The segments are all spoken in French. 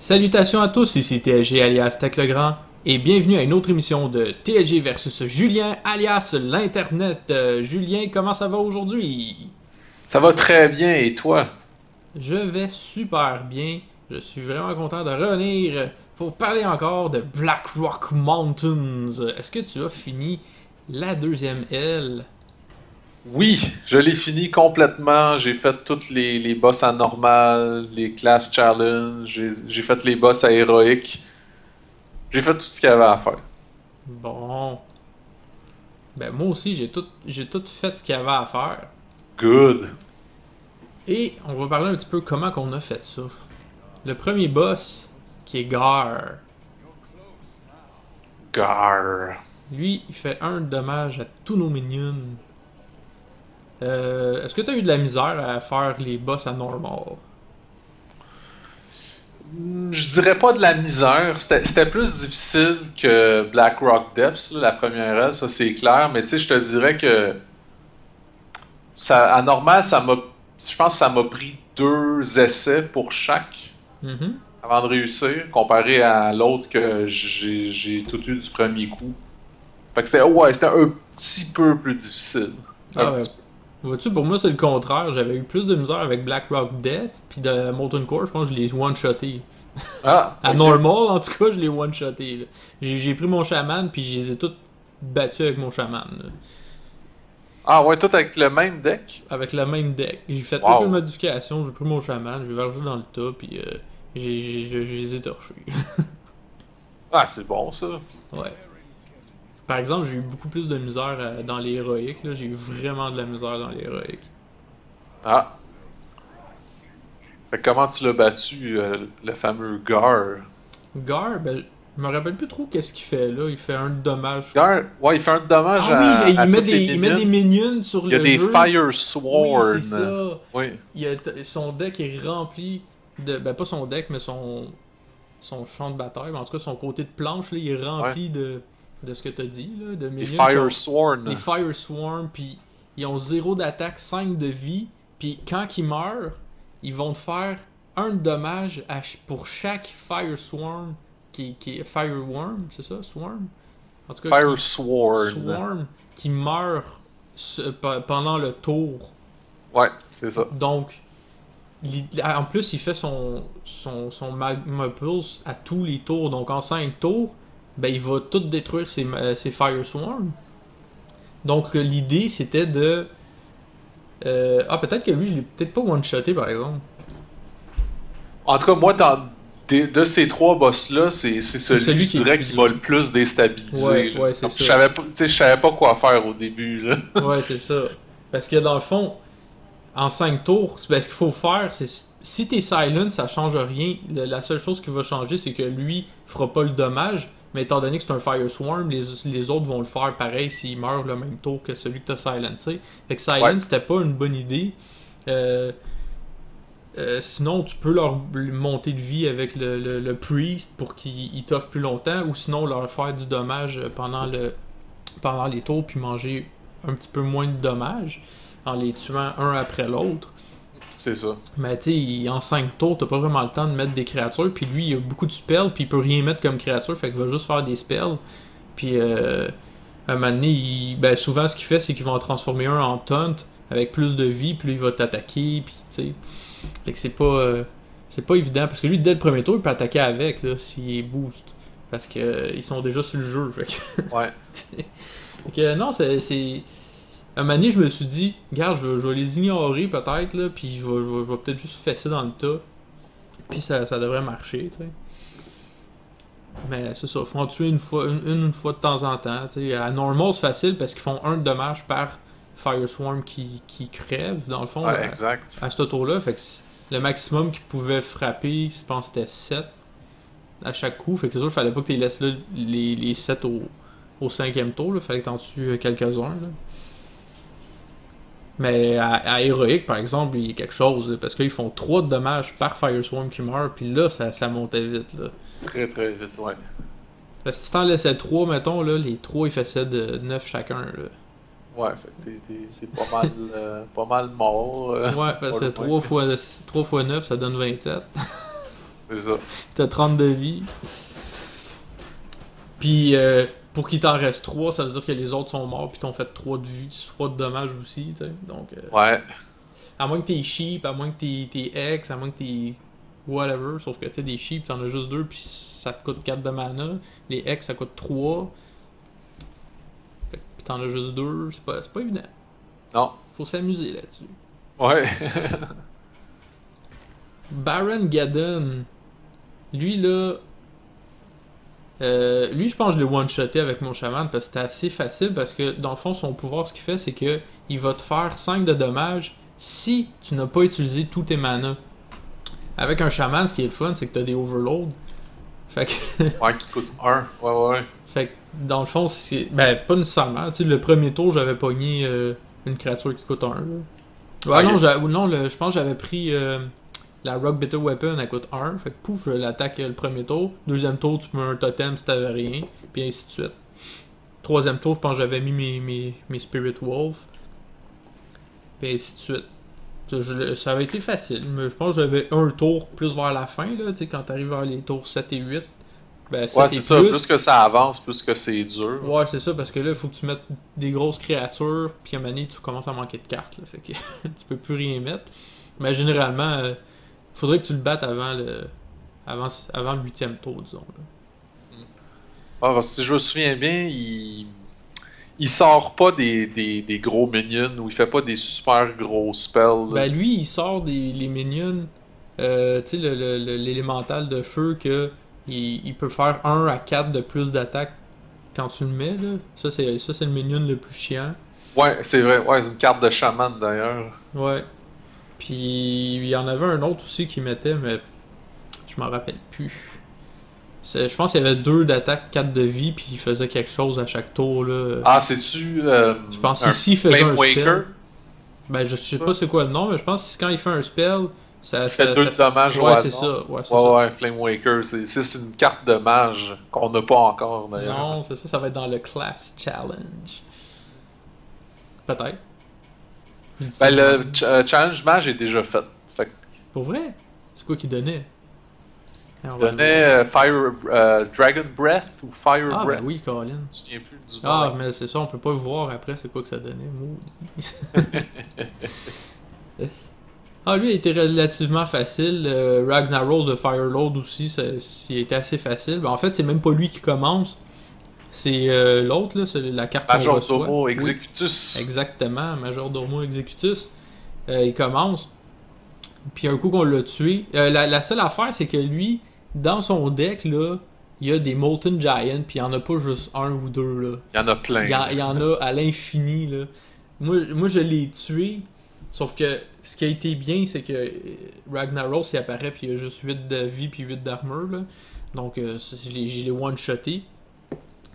Salutations à tous, ici TLG alias Tech le Grand et bienvenue à une autre émission de TLG versus Julien alias l'Internet. Julien, comment ça va aujourd'hui? Ça va très bien, et toi? Je vais super bien, je suis vraiment content de revenir pour parler encore de Black Rock Mountains. Est-ce que tu as fini la deuxième aile? Oui, je l'ai fini complètement. J'ai fait toutes les boss à normal, les class challenge, j'ai fait les boss à héroïque. J'ai fait tout ce qu'il y avait à faire. Bon, ben moi aussi j'ai tout fait ce qu'il y avait à faire. Good. Et on va parler un petit peu comment qu'on a fait ça. Le premier boss, qui est Gar, Gar. lui, il fait un dommage à tous nos minions. Est-ce que tu as eu de la misère à faire les boss à normal? Je dirais pas de la misère. C'était plus difficile que Black Rock Depths, là, la première aile, ça c'est clair. Mais tu sais, je te dirais que à normal, je pense que ça m'a pris 2 essais pour chaque Mhm. avant de réussir, comparé à l'autre que j'ai tout eu du premier coup. Fait que c'était un petit peu plus difficile. Un Ah ouais. petit peu. Vois-tu, pour moi c'est le contraire. J'avais eu plus de misère avec Black Rock Death, puis de Molten Core, je pense que je l'ai one-shoté. Ah, À ok. normal, en tout cas, je l'ai one-shoté. Là. J'ai pris mon chaman, puis je les ai tous battus avec mon chaman. Là. Ah ouais, tout avec le même deck? Avec le même deck. J'ai fait quelques Wow. modifications, j'ai pris mon chaman, j'ai vergé dans le tas, puis je les ai torchés. Ah, c'est bon ça. Ouais. Par exemple, j'ai eu beaucoup plus de misère dans les héroïques. Là. J'ai eu vraiment de la misère dans les héroïques. Ah. Fait que comment tu l'as battu, le fameux Gar? Gar, ben, je me rappelle plus trop qu'est-ce qu'il fait là. Il fait un dommage. Gar, ouais, il fait un dommage Ah oui, à toutes les il met des minions. minions sur Il y a le des jeu. Fire Oui, c'est Sworn. ça. Oui. Son deck est rempli de. Ben, pas son deck, mais son champ de bataille. Mais en tout cas, son côté de planche, là, il est Ouais. rempli de ce que t'as dit, là, de Les minions qui Fire ont. Les Sworn. Fire Swarm, puis ils ont 0 d'attaque, 5 de vie, puis quand ils meurent, ils vont te faire un de dommage pour chaque Fire Swarm qui est Fire Worm, c'est ça, Swarm? En tout cas, Fire Sworn. Swarm qui meurt pendant le tour. Ouais, c'est ça. Donc, en plus, il fait son Magma Pulse à tous les tours. Donc, en 5 tours, ben, il va tout détruire ses Fire Swarm. Donc l'idée c'était de... Ah peut-être que lui je l'ai peut-être pas one-shoté par exemple. En tout cas, moi, de ces 3 boss-là, c'est C'est celui, celui je qui est le dirais, plus qui m'a dur. le plus déstabilisé. Ouais, Là. ouais c'est Parce que ça. je savais pas quoi faire au début. Là. Ouais c'est ça. Parce que dans le fond, en 5 tours, ce qu'il faut faire, c'est... Si t'es silent, ça change rien. La seule chose qui va changer, c'est que lui fera pas le dommage. Mais étant donné que c'est un Fire Swarm, les autres vont le faire pareil s'il meurt le même tour que celui que t'as silencé. Fait que Ouais, silent, c'était pas une bonne idée. Euh, sinon, tu peux leur monter de vie avec le priest pour qu'il t'offre plus longtemps, ou sinon leur faire du dommage pendant les tours, puis manger un petit peu moins de dommages en les tuant un après l'autre. c'est ça. Mais tu sais, en 5 tours, t'as pas vraiment le temps de mettre des créatures, puis lui, il a beaucoup de spells, puis il peut rien mettre comme créature, fait qu'il va juste faire des spells. Puis à un moment donné, ben, souvent ce qu'il fait, c'est qu'il va en transformer un en taunt avec plus de vie, puis là, il va t'attaquer, puis tu sais. Fait que c'est pas évident parce que lui dès le premier tour il peut attaquer avec là s'il est boost parce que ils sont déjà sur le jeu. Fait que, Ouais. fait que non c'est à un moment donné je me suis dit regarde je vais les ignorer peut-être là puis je vais peut-être juste fesser dans le tas puis ça devrait marcher tu sais. Mais c'est ça, faut en tuer une fois de temps en temps. T'sais. À normal c'est facile parce qu'ils font un de dommage par Fireswarm qui crève dans le fond Ouais, exact. à ce tour-là. Fait que le maximum qu'ils pouvaient frapper, je pense que c'était 7 à chaque coup. Fait que c'est sûr qu'il fallait pas que tu laisses là, les 7 au cinquième tour. Il fallait que t'en tues quelques-uns. Là. Mais à Héroïque, par exemple, il y a quelque chose. Là, parce qu'ils font 3 de dommages par Fireswarm qui meurt. Puis là, ça montait vite. Là. Très, très vite, ouais. Parce que si t'en laissais 3, mettons, là, les 3 ils faisaient de 9 chacun. Là. Ouais, fait que c'est pas mal mort. Ouais, parce pas que loin. 3 fois 9, ça donne 27. C'est ça. T'as 30 de vie. Puis pour qu'il t'en reste 3, ça veut dire que les autres sont morts, puis t'ont fait 3 de vie, 3 de dommages aussi, tu sais. Donc, Ouais. à moins que t'es sheep, à moins que t'es ex, à moins que t'es whatever, sauf que tu sais, des sheep, t'en as juste 2, puis ça te coûte 4 de mana. Les ex, ça coûte 3. Puis t'en as juste 2, c'est pas évident. Non. Faut s'amuser là-dessus. Ouais. Baron Gaddon, lui là, lui je pense que je l'ai one-shoté avec mon chaman parce que c'était assez facile parce que dans le fond son pouvoir ce qu'il fait c'est que il va te faire 5 de dommages si tu n'as pas utilisé tous tes manas. Avec un chaman ce qui est le fun c'est que tu as des overloads. Fait que... ouais, qui coûte 1. Ouais. Fait que dans le fond c'est... Ben pas nécessairement, tu sais le premier tour j'avais pogné une créature qui coûte 1 là. Ouais, okay. Non, je pense que j'avais pris la Rock Bitter Weapon, elle coûte 1. Fait que pouf, je l'attaque le premier tour. Deuxième tour, tu mets un totem si t'avais rien. Puis ainsi de suite. Troisième tour, je pense que j'avais mis mes Spirit Wolf. Puis ainsi de suite. Ça avait été facile. Mais je pense que j'avais un tour plus vers la fin, là, tu sais, quand t'arrives vers les tours 7 et 8. Ben, ouais, c'est ça. Plus que ça avance, plus que c'est dur. Ouais, c'est ça, parce que là, il faut que tu mettes des grosses créatures, puis à un moment donné, tu commences à manquer de cartes. Là, fait que tu peux plus rien mettre. Mais généralement, faudrait que tu le battes avant le 8e tour, disons. Là. Ah, parce que si je me souviens bien, il sort pas des gros minions ou il fait pas des super gros spells. Ben lui, il sort les minions, tu sais, l'élémental de feu que il peut faire 1 à 4 de plus d'attaque quand tu le mets. Là. Ça, c'est le minion le plus chiant. Ouais, c'est vrai. Ouais, c'est une carte de chaman d'ailleurs. Ouais. Puis il y en avait un autre aussi qui mettait, mais je m'en rappelle plus. Je pense qu'il y avait 2 d'attaque, 4 de vie, puis il faisait quelque chose à chaque tour. Là. Ah, c'est-tu. Je pense qu'ici, il faisait un Waker? spell. Ben, je sais pas c'est quoi le nom, mais je pense que quand il fait un spell, ça fait 2 de dommages au hasard. C'est ça. Ouais, Flame Waker. C'est une carte de mage qu'on n'a pas encore d'ailleurs. Non, c'est ça, ça va être dans le Class Challenge. Peut-être. Ben, le challenge mage est déjà fait. Pour vrai? C'est quoi qu'il donnait? Il donnait Dragon Breath ou Fire Breath. Ben oui, Colin. Je me souviens plus du nom. Mais c'est ça, on peut pas voir après c'est quoi que ça donnait. Lui, il était relativement facile. Ragnaros de Firelord aussi, il était assez facile. Ben, en fait, c'est même pas lui qui commence. C'est l'autre, là, c'est la carte qu'on reçoit. Majordormo Executus. Oui, exactement, Majordormo Executus. Il commence. Puis un coup qu'on l'a tué. La seule affaire, c'est que lui, dans son deck, là, il y a des Molten Giant, puis il n'y en a pas juste un ou deux. Là. Il y en a plein. Il y en a à l'infini. Là. Moi, je l'ai tué. Sauf que ce qui a été bien, c'est que Ragnaros, il apparaît, puis il y a juste 8 de vie, puis 8 d'armure. Là. Donc, je l'ai one-shoté.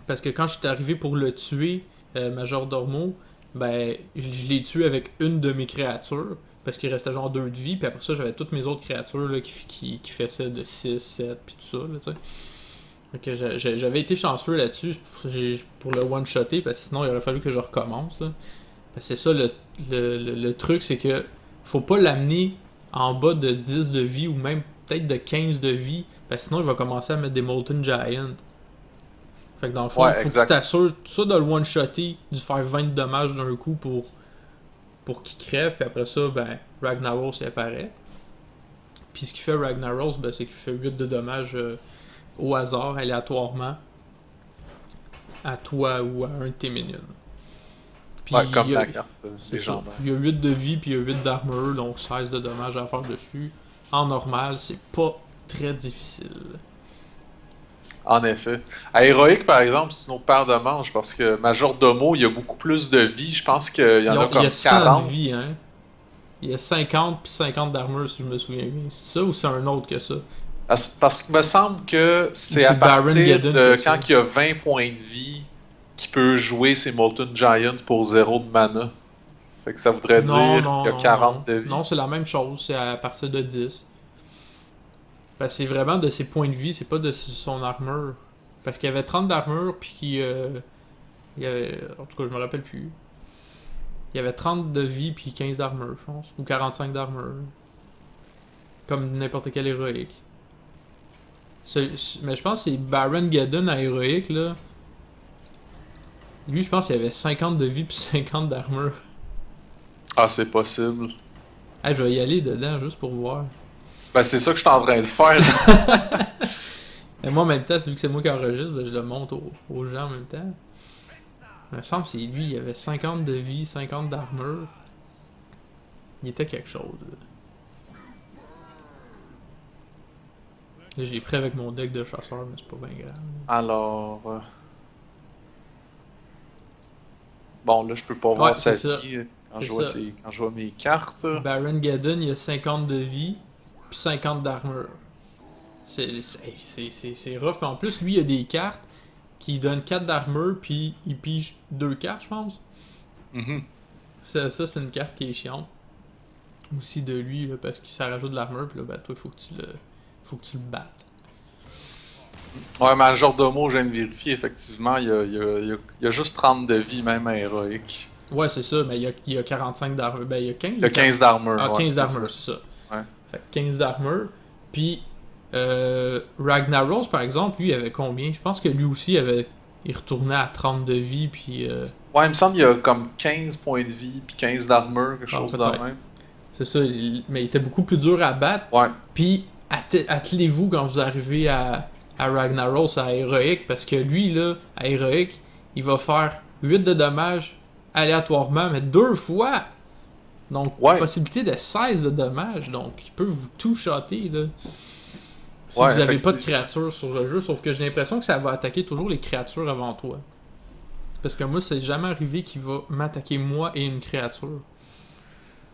Parce que quand je suis arrivé pour le tuer, Majordormo, ben, je l'ai tué avec une de mes créatures. Parce qu'il restait genre 2 de vie, puis après ça, j'avais toutes mes autres créatures là, qui faisaient de 6, 7, puis tout ça. Là, tu sais. Donc, j'avais été chanceux là-dessus pour le one-shotter, parce que sinon, il aurait fallu que je recommence. Là. C'est ça le truc, c'est que faut pas l'amener en bas de 10 de vie, ou même peut-être de 15 de vie, parce que sinon, il va commencer à mettre des Molten Giant. Fait que dans le fond, il faut que tu t'assures ça de le one-shotter, de faire 20 de dommages d'un coup pour qu'il crève, puis après ça, ben, Ragnaros il apparaît. Puis ce qui fait Ragnaros, ben, c'est qu'il fait 8 de dommages au hasard, aléatoirement, à toi ou à un de tes minions. Puis comme la carte légendaire. Il y a 8 de vie, puis il y a 8 d'armure, donc 16 de dommages à faire dessus. En normal, c'est pas très difficile. En effet. À Héroïque, par exemple, c'est une autre paire de manches parce que Majordomo, il y a beaucoup plus de vie. Je pense qu'il y en a comme 40. Il y a 100 de vie, hein. Il y a 50 puis 50 d'armure, si je me souviens bien. C'est ça ou c'est un autre que ça? Parce qu'il me semble que c'est à partir de quand il y a 20 points de vie qu'il peut jouer ses Molten Giant pour 0 de mana. Fait que ça voudrait dire qu'il y a 40 de vie. Non, c'est la même chose. C'est à partir de 10. Parce que c'est vraiment de ses points de vie, c'est pas de son armure. Parce qu'il y avait 30 d'armure, puis il y avait... En tout cas, je me rappelle plus. Il y avait 30 de vie, puis 15 d'armure, je pense. Ou 45 d'armure. Comme n'importe quel héroïque. Mais je pense que c'est Baron Geddon à héroïque, là. Lui, je pense qu'il avait 50 de vie puis 50 d'armure. Ah, c'est possible. Hey, je vais y aller dedans juste pour voir. Ben, c'est ça que je suis en train de faire. Mais moi, en même temps, vu que c'est moi qui enregistre, ben, je le montre aux gens en même temps. Il me semble que c'est lui, il avait 50 de vie, 50 d'armure. Il était quelque chose. Là, je l'ai pris avec mon deck de chasseur, mais c'est pas bien grave. Alors. Bon, là, je peux pas voir sa vie quand je vois mes cartes. Baron Geddon, il a 50 de vie, puis 50 d'armure. C'est rough, mais en plus, lui, il a des cartes qui donnent 4 d'armure, puis il pige 2 cartes, je pense. Ça c'est une carte qui est chiante. Aussi de lui, là, parce qu'il ça rajoute de l'armure, puis là, ben, toi, il faut que tu le battes. Ouais, mais le genre de mot, je viens de vérifier, effectivement, il y a juste 30 de vie, même à héroïque. Ouais, c'est ça, mais il y a 45 d'armure. Ben, il y a 15. Il y a 15 d'armure. Ah, 15 d'armure, c'est ça. Ouais. Fait que 15 d'armure. Puis, Ragnaros, par exemple, lui, il avait combien? Je pense que lui aussi, il retournait à 30 de vie, puis... Ouais, il me semble qu'il y a comme 15 points de vie, puis 15 d'armure, quelque chose de même. C'est ça, mais il était beaucoup plus dur à battre. Ouais. Puis, attelez-vous quand vous arrivez à Ragnaros, à héroïque, parce que lui, là, à héroïque, il va faire 8 de dommages aléatoirement, mais 2 fois! Donc, possibilité de 16 de dommages, donc il peut vous tout shotter, là. Si vous n'avez pas de créatures sur le jeu, sauf que j'ai l'impression que ça va attaquer toujours les créatures avant toi. Parce que moi, c'est jamais arrivé qu'il va m'attaquer moi et une créature.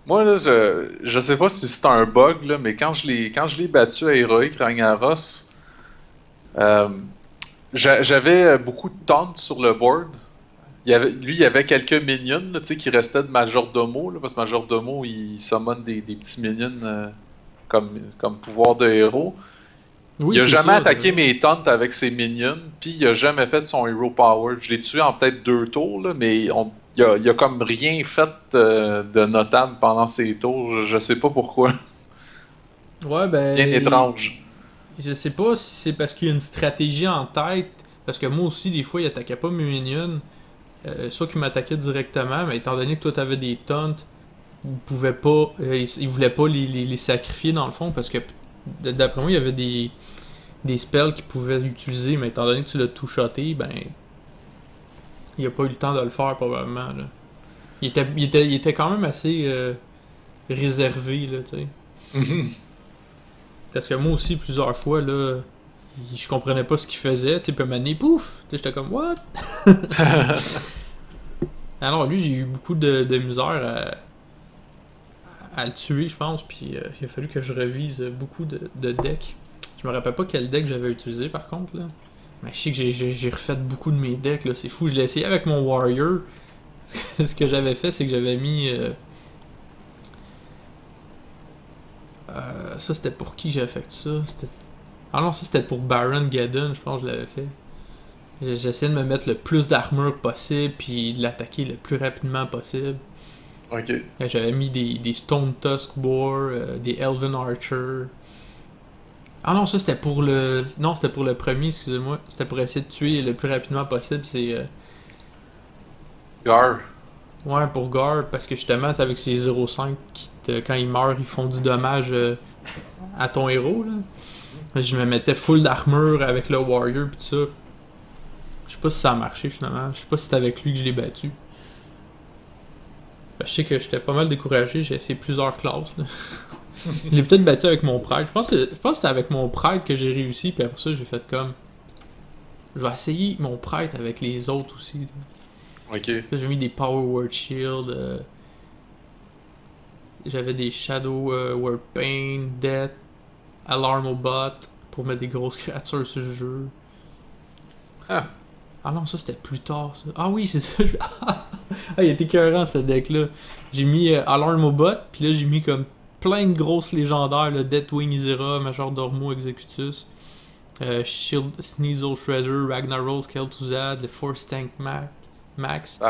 Moi, là, je sais pas si c'est un bug, là, mais quand je l'ai battu à héroïque Ragnaros, j'avais beaucoup de taunts sur le board. Il y avait quelques minions là, qui restaient de Majordomo, là, parce que Majordomo il summon des petits minions comme pouvoir de héros. Oui, il a jamais attaqué mes taunts avec ses minions, puis il a jamais fait son hero power. Je l'ai tué en peut-être 2 tours, là, mais il a comme rien fait de notable pendant ces tours. Je sais pas pourquoi. Ouais, ben. Bien étrange. Je sais pas si c'est parce qu'il y a une stratégie en tête, parce que moi aussi, des fois, il attaquait pas mes minions. Soit qu'il m'attaquait directement, mais étant donné que toi t'avais des taunts, il pouvait pas, il voulait pas les sacrifier dans le fond, parce que d'après moi, il y avait des spells qu'il pouvait utiliser, mais étant donné que tu l'as tout shoté, ben. Il a pas eu le temps de le faire, probablement. Là. Il était quand même assez réservé, là, tu sais. Parce que moi aussi, plusieurs fois, là, je comprenais pas ce qu'il faisait, tu sais, puis à un moment donné, pouf! J'étais comme, what? Alors, lui, j'ai eu beaucoup de misère à le tuer, je pense, puis il a fallu que je revise beaucoup de decks. Je me rappelle pas quel deck j'avais utilisé, par contre, là. Mais je sais que j'ai refait beaucoup de mes decks, là, c'est fou. Je l'ai essayé avec mon Warrior. Ce que j'avais fait, c'est que j'avais mis... ça, c'était pour qui j'avais fait ça? Ah non, ça, c'était pour Baron Geddon, je pense que je l'avais fait. J'essayais de me mettre le plus d'armure possible, puis de l'attaquer le plus rapidement possible. Ok. J'avais mis des Stone Tusk Boar, des Elven Archer. Ah non, ça c'était pour le... Non, c'était pour le premier, excusez-moi. C'était pour essayer de tuer le plus rapidement possible, c'est... Gar. Ouais, pour Gar, parce que justement, avec ses 0.5, quand il meurt, ils font du dommage à ton héros, là. Je me mettais full d'armure avec le Warrior, pis tout ça. Je sais pas si ça a marché, finalement. Je sais pas si c'était avec lui que je l'ai battu. Je sais que j'étais pas mal découragé, j'ai essayé plusieurs classes, là. Je l'ai peut-être battu avec mon prêtre. Je pense que c'était avec mon prêtre que j'ai réussi, puis après ça, j'ai fait comme... Je vais essayer mon prêtre avec les autres aussi. Ok. Là, j'ai mis des Power Word Shield. J'avais des Shadow Word Pain, Death, Alarm au Bot, pour mettre des grosses créatures sur le jeu. Ah. Ah non, ça c'était plus tard, ça. Ah oui, c'est ça. Ah, il était écœurant, ce deck-là. J'ai mis Alarm au Bot, puis là, j'ai mis comme plein de grosses légendaires, là, Deathwing Izera, Majordomo Executus, Shield, Sneasel Shredder, Ragnaros, Kel'Thuzad, le Force Tank Max,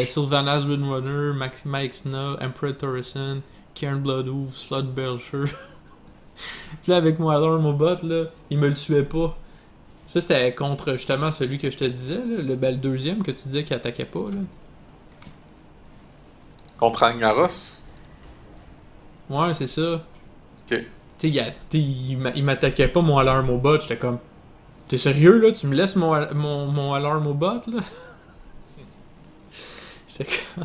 Sylvanas Windrunner, Maxima Exna, Emperor Torreson, Cairn Bloodhoof, Slot Belcher. Puis là, avec mon alarme au bot, là, il me le tuait pas. Ça, c'était contre justement celui que je te disais, là, le deuxième que tu disais qu'il attaquait pas. Là. Contre Ragnaros? Ouais, c'est ça. Ok. Tu sais, il m'attaquait pas mon alarme au bot. J'étais comme, t'es sérieux là? Tu me laisses mon alarme au bot là? J'étais comme.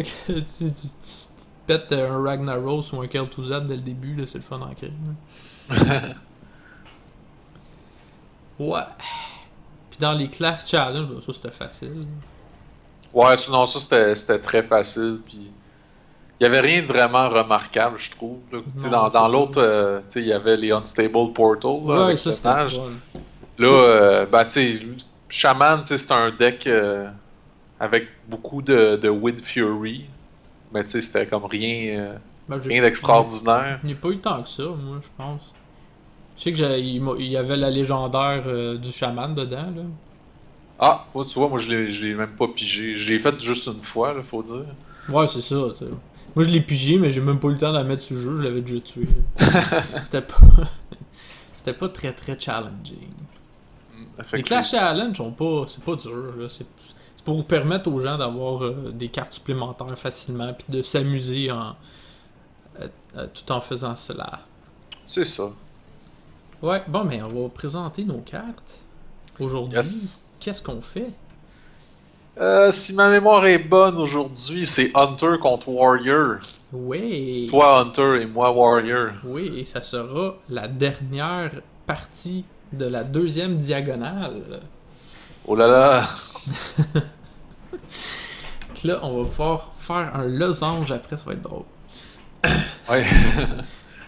tu te pètes un Ragnaros ou un Kel'Thuzad dès le début, là, c'est le fun en crime. Ouais. Puis dans les classes challenge, ça c'était facile. Ouais, sinon ça c'était très facile. Puis il y avait rien de vraiment remarquable, je trouve. Là. Dans l'autre, il y avait les Unstable Portal. Là, ouais, avec ça le c'était mage. fun. Là, ben tu sais, Shaman, c'est un deck avec beaucoup de Wind Fury. Mais tu sais, c'était comme rien, rien d'extraordinaire. Il n'y a pas eu tant que ça, moi, je pense. Je sais que il y avait la légendaire du chaman dedans, là. Ah, tu vois, moi je l'ai même pas pigé. Je l'ai fait juste une fois, là, faut dire. Ouais, c'est ça, tu sais. Moi je l'ai pigé, mais j'ai même pas eu le temps de la mettre sur le jeu, je l'avais déjà tué. C'était pas. C'était pas très très challenging. Les Clash Challenge sont pas. C'est pas dur, là. C'est pour permettre aux gens d'avoir des cartes supplémentaires facilement, puis de s'amuser tout en faisant cela. C'est ça. Ouais, bon, mais on va présenter nos cartes aujourd'hui. Yes. Qu'est-ce qu'on fait? Si ma mémoire est bonne aujourd'hui, c'est Hunter contre Warrior. Oui. Toi Hunter et moi Warrior. Oui, et ça sera la dernière partie de la deuxième diagonale. Oh là là! Là, on va pouvoir faire un losange après, ça va être drôle. Ouais.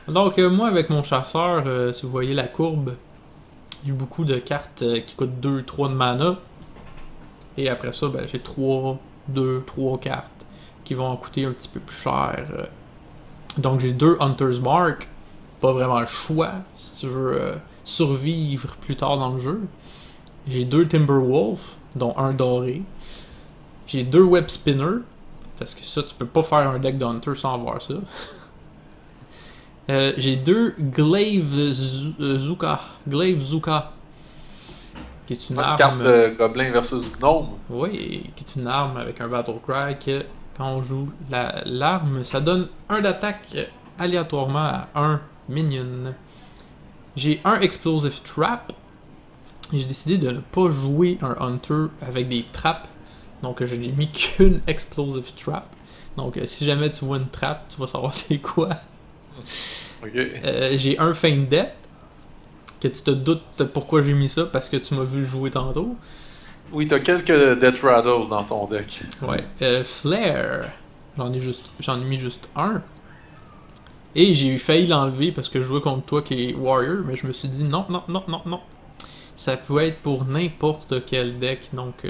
Donc, moi, avec mon chasseur, si vous voyez la courbe, il y a beaucoup de cartes qui coûtent 2-3 de mana. Et après ça, ben, j'ai 3 cartes qui vont en coûter un petit peu plus cher. Donc, j'ai 2 Hunter's Mark. Pas vraiment le choix si tu veux survivre plus tard dans le jeu. J'ai 2 Timberwolf, dont un doré. J'ai 2 Web Spinner. Parce que ça, tu peux pas faire un deck d'Hunter sans avoir ça. J'ai 2 Glaive Zuka. Qui est une arme. Carte de Gobelin versus Gnome. Oui, qui est une arme avec un Battle Cry que quand on joue l'arme, ça donne 1 d'attaque aléatoirement à 1 minion. J'ai un Explosive Trap. J'ai décidé de ne pas jouer un Hunter avec des traps. Donc je n'ai mis qu'une Explosive Trap. Donc si jamais tu vois une trap, tu vas savoir c'est quoi. Okay. J'ai un Feint Death. Que tu te doutes pourquoi j'ai mis ça, parce que tu m'as vu jouer tantôt. Oui, t'as quelques Death Rattle dans ton deck. Ouais. Flare. J'en ai mis juste un. Et j'ai failli l'enlever parce que je jouais contre toi qui est Warrior, mais je me suis dit non. Ça peut être pour n'importe quel deck, donc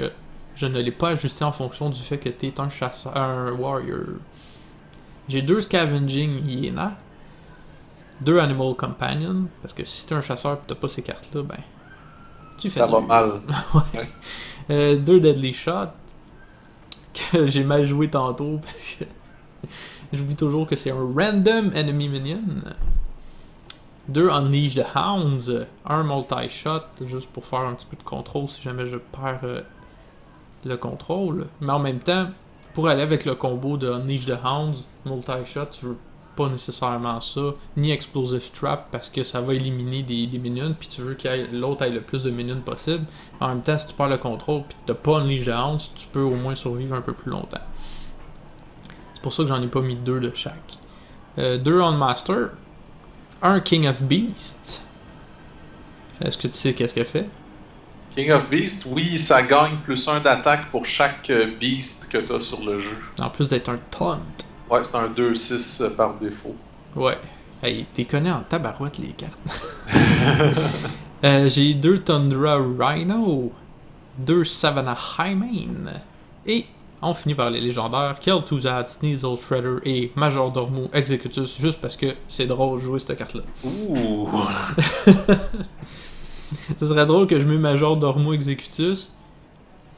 je ne l'ai pas ajusté en fonction du fait que t'es un chasseur, un Warrior. J'ai 2 Scavenging Hyena. 2 Animal Companion, parce que si t'es un chasseur et t'as pas ces cartes-là, ben, tu fais ça va mal. Ouais. 2 Deadly Shot, que j'ai mal joué tantôt, parce que j'oublie toujours que c'est un Random Enemy Minion. 2 Unleash the Hounds, 1 Multi-Shot, juste pour faire un petit peu de contrôle si jamais je perds le contrôle. Mais en même temps, pour aller avec le combo de Unleash the Hounds, Multi-Shot, tu veux pas nécessairement ça, ni Explosive Trap parce que ça va éliminer des minions, puis tu veux que l'autre ait le plus de minions possible. En même temps, si tu perds le contrôle puis t'as pas Unleash the Hounds, tu peux au moins survivre un peu plus longtemps. C'est pour ça que j'en ai pas mis 2 de chaque. 2 on Master, 1 King of Beasts. Est-ce que tu sais qu'est-ce qu'elle fait? King of Beasts, oui, ça gagne +1 d'attaque pour chaque beast que t'as sur le jeu. En plus d'être un taunt. Ouais, c'est un 2-6 par défaut. Ouais. Hey, t'es connais en tabarouette les cartes. J'ai 2 Tundra Rhino, 2 Savannah Highmane, et on finit par les légendaires Kel'Thuzad, Sneasel Shredder et Majordormu Executus, juste parce que c'est drôle de jouer cette carte-là. Ouh! Ça serait drôle que je mets Majordormu Executus.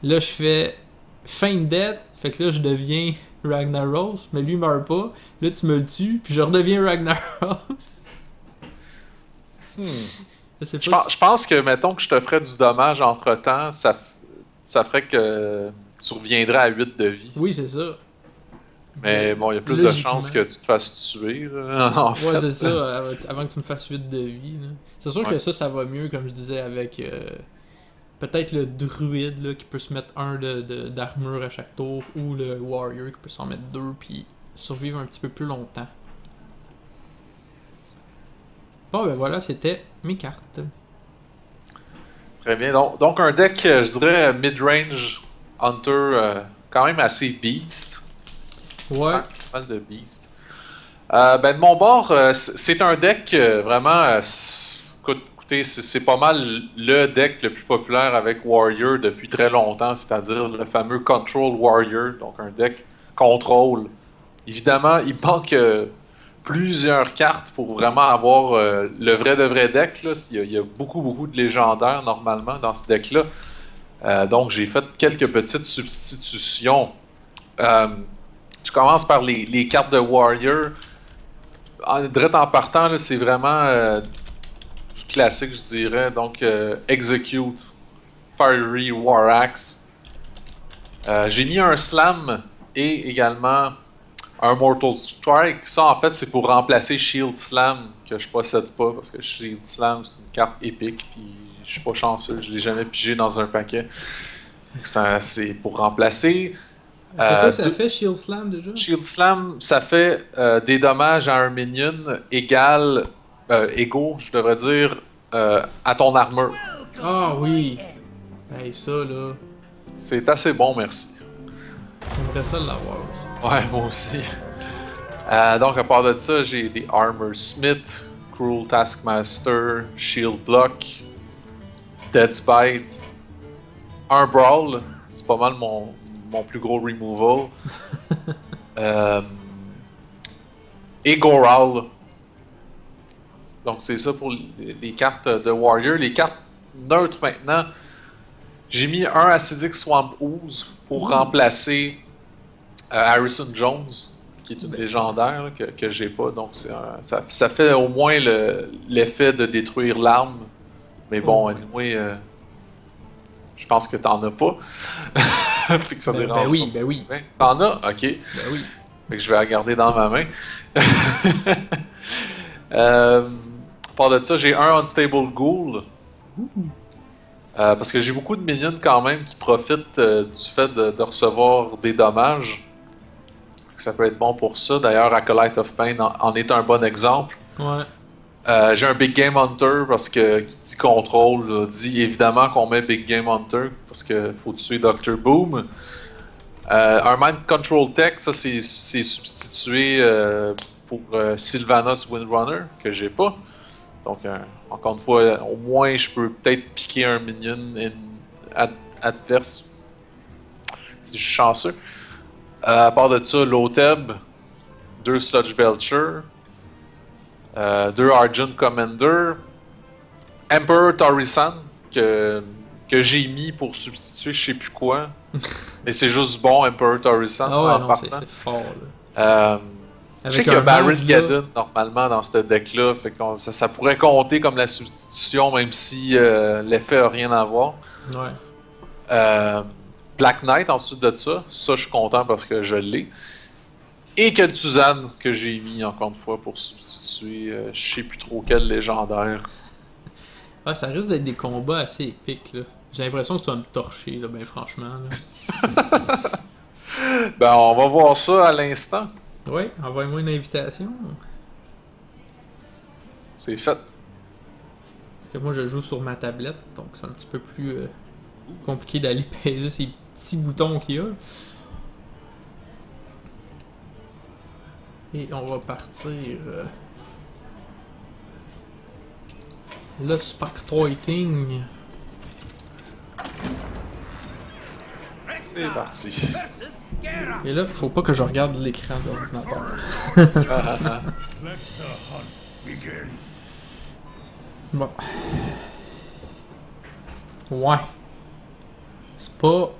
Là, je fais Feint Death, fait que là, je deviens Ragnaros, mais lui meurt pas. Là, tu me le tues, puis je redeviens Ragnaros. Hmm. Je sais Je pas pense, je pense que, mettons que je te ferais du dommage entre-temps, ça ferait que tu reviendrais à 8 de vie. Oui, c'est ça. Mais bon, il y a plus de chances que tu te fasses tuer, là, en Ouais, fait. c'est ça, avant que tu me fasses 8 de vie. C'est sûr que ça va mieux, comme je disais, avec peut-être le druide là, qui peut se mettre un d'armure à chaque tour, ou le warrior qui peut s'en mettre 2, puis survivre un petit peu plus longtemps. Bon, ben voilà, c'était mes cartes. Très bien. Donc un deck, je dirais, mid-range Hunter, quand même assez beast. Ouais. Pas mal de beast. Ben, de mon bord, c'est un deck vraiment. Écoutez, c'est pas mal le deck le plus populaire avec Warrior depuis très longtemps, c'est-à-dire le fameux Control Warrior, donc un deck contrôle. Évidemment, il manque plusieurs cartes pour vraiment avoir le vrai de vrai deck. Là. Il y a beaucoup, beaucoup de légendaires normalement dans ce deck-là. Donc, j'ai fait quelques petites substitutions. Je commence par les cartes de Warrior. Direct en partant, là, c'est vraiment du classique, je dirais. Donc, Execute, Fiery War Axe. J'ai mis un Slam et également un Mortal Strike. Ça, en fait, c'est pour remplacer Shield Slam, que je possède pas, parce que Shield Slam, c'est une carte épique, puis je suis pas chanceux, je l'ai jamais pigé dans un paquet. C'est pour remplacer. C'est quoi que ça fait, Shield Slam, déjà? Shield Slam, ça fait des dommages à un minion égaux, je devrais dire, à ton armure. Ah oui! Hey, ça, là... C'est assez bon, merci. J'aimerais ça l'avoir aussi. Ouais, moi aussi. Donc, à part de ça, j'ai des Armor Smith, Cruel Taskmaster, Shield Block, Death's Bite, un Brawl, c'est pas mal mon plus gros removal, et Goral. Donc, c'est ça pour les cartes de Warrior. Les cartes neutres maintenant, j'ai mis un Acidic Swamp Ooze pour remplacer Harrison Jones, qui est une légendaire là, que j'ai pas. Donc ça fait au moins l'effet de détruire l'arme. Mais bon, anyway, je pense que t'en as pas. Fait que ça dérange ben oui, pas. ben oui. T'en as? Ok. Ben oui. Fait que je vais la garder dans ma main. À part de ça, j'ai un Unstable Ghoul. Parce que j'ai beaucoup de minions quand même qui profitent du fait de recevoir des dommages. Ça peut être bon pour ça. D'ailleurs, Acolyte of Pain en est un bon exemple. Ouais. J'ai un Big Game Hunter parce que qui dit contrôle là, dit évidemment qu'on met Big Game Hunter parce qu'il faut tuer Dr. Boom. Un Mind Control Tech, ça c'est substitué pour Sylvanas Windrunner que j'ai pas. Donc encore une fois, au moins je peux peut-être piquer un minion adverse si je suis chanceux. À part de ça, Loteb, 2 Sludge Belcher, 2 Argent Commander, Emperor Torisan, que j'ai mis pour substituer je sais plus quoi. Mais c'est juste bon, Emperor Torisan. Ah ouais, non, c'est fort. Je sais qu'il y a Baron Geddon normalement dans ce deck-là, fait que ça pourrait compter comme la substitution, même si l'effet n'a rien à voir. Ouais. Black Knight ensuite de ça je suis content parce que je l'ai. Et Kel'Thuzan que j'ai mis encore une fois pour substituer je sais plus trop quel légendaire. Ouais, ça risque d'être des combats assez épiques là. J'ai l'impression que tu vas me torcher là, ben franchement. Là. Ben on va voir ça à l'instant. Ouais, envoie-moi une invitation. C'est fait. Parce que moi je joue sur ma tablette, donc c'est un petit peu plus compliqué d'aller peser ces petits boutons qu'il y a. Et on va partir le Sparktroiting. C'est parti. Et là, faut pas que je regarde l'écran de l'ordinateur. Bon. Ouais. C'est pas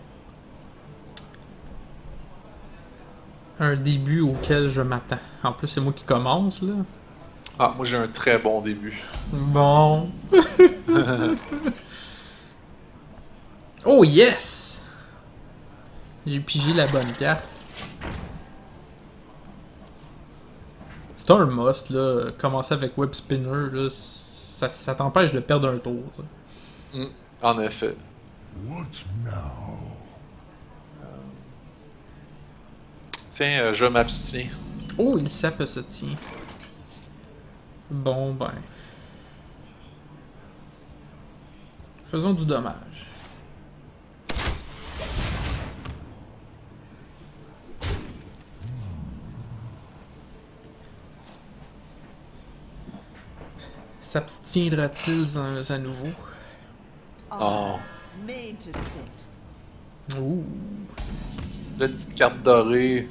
un début auquel je m'attends. En plus, c'est moi qui commence, là. Ah, moi j'ai un très bon début. Bon. Oh yes! J'ai pigé la bonne carte. C'est un must, là. Commencer avec Web Spinner, là, ça t'empêche de perdre un tour. En effet. What now? Tiens, je m'abstiens. Oh, il sape se tient. Bon, ben. Faisons du dommage. S'abstiendra-t-il à nouveau? Oh. Made to fit. Ouh. La petite carte dorée.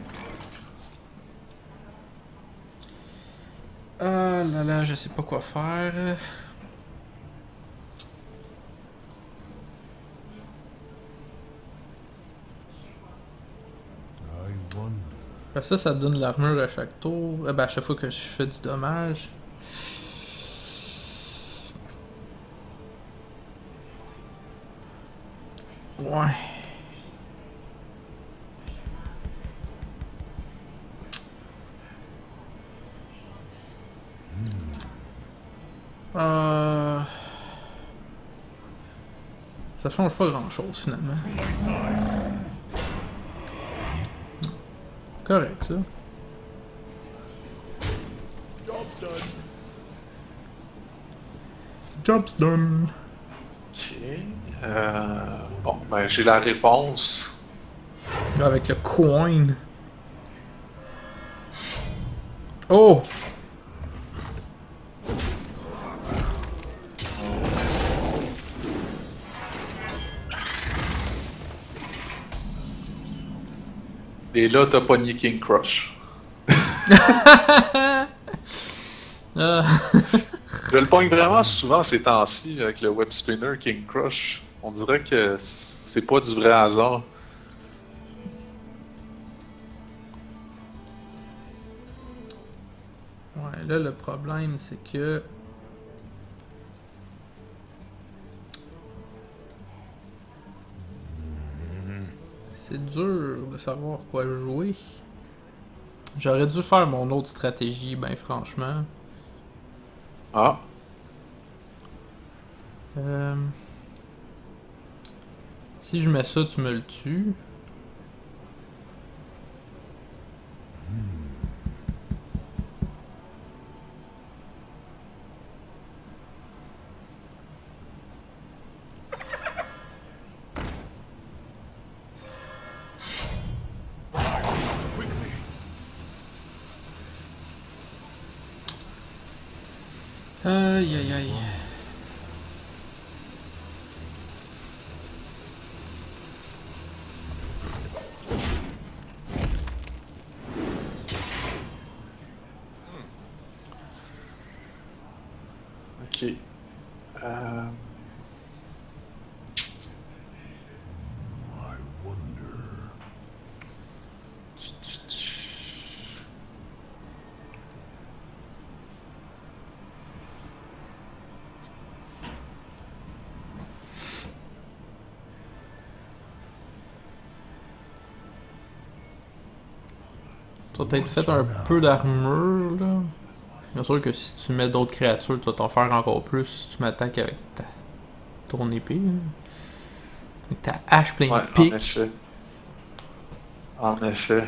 Ah là là, je sais pas quoi faire. I wonder. Ben ça donne l'armure à chaque tour. Ben à chaque fois que je fais du dommage. Ouais. Ça change pas grand chose finalement. Correct ça. Job's done. Ok. Bon, ben j'ai la réponse. Avec le coin. Oh! Et là, t'as pogné King Crush. Ah. Je le pogne vraiment souvent ces temps-ci avec le Web Spinner King Crush. On dirait que c'est pas du vrai hasard. Ouais, là le problème c'est que c'est dur de savoir quoi jouer. J'aurais dû faire mon autre stratégie, ben franchement. Ah, Si je mets ça, tu me le tues. Aïe aïe aïe. ok. I wonder. Tu as peut-être fait un peu d'armure là. Bien sûr que si tu mets d'autres créatures, tu vas t'en faire encore plus si tu m'attaques avec ton épée. Là. Avec ta hache pleine Ouais, de pics. en effet. En effet.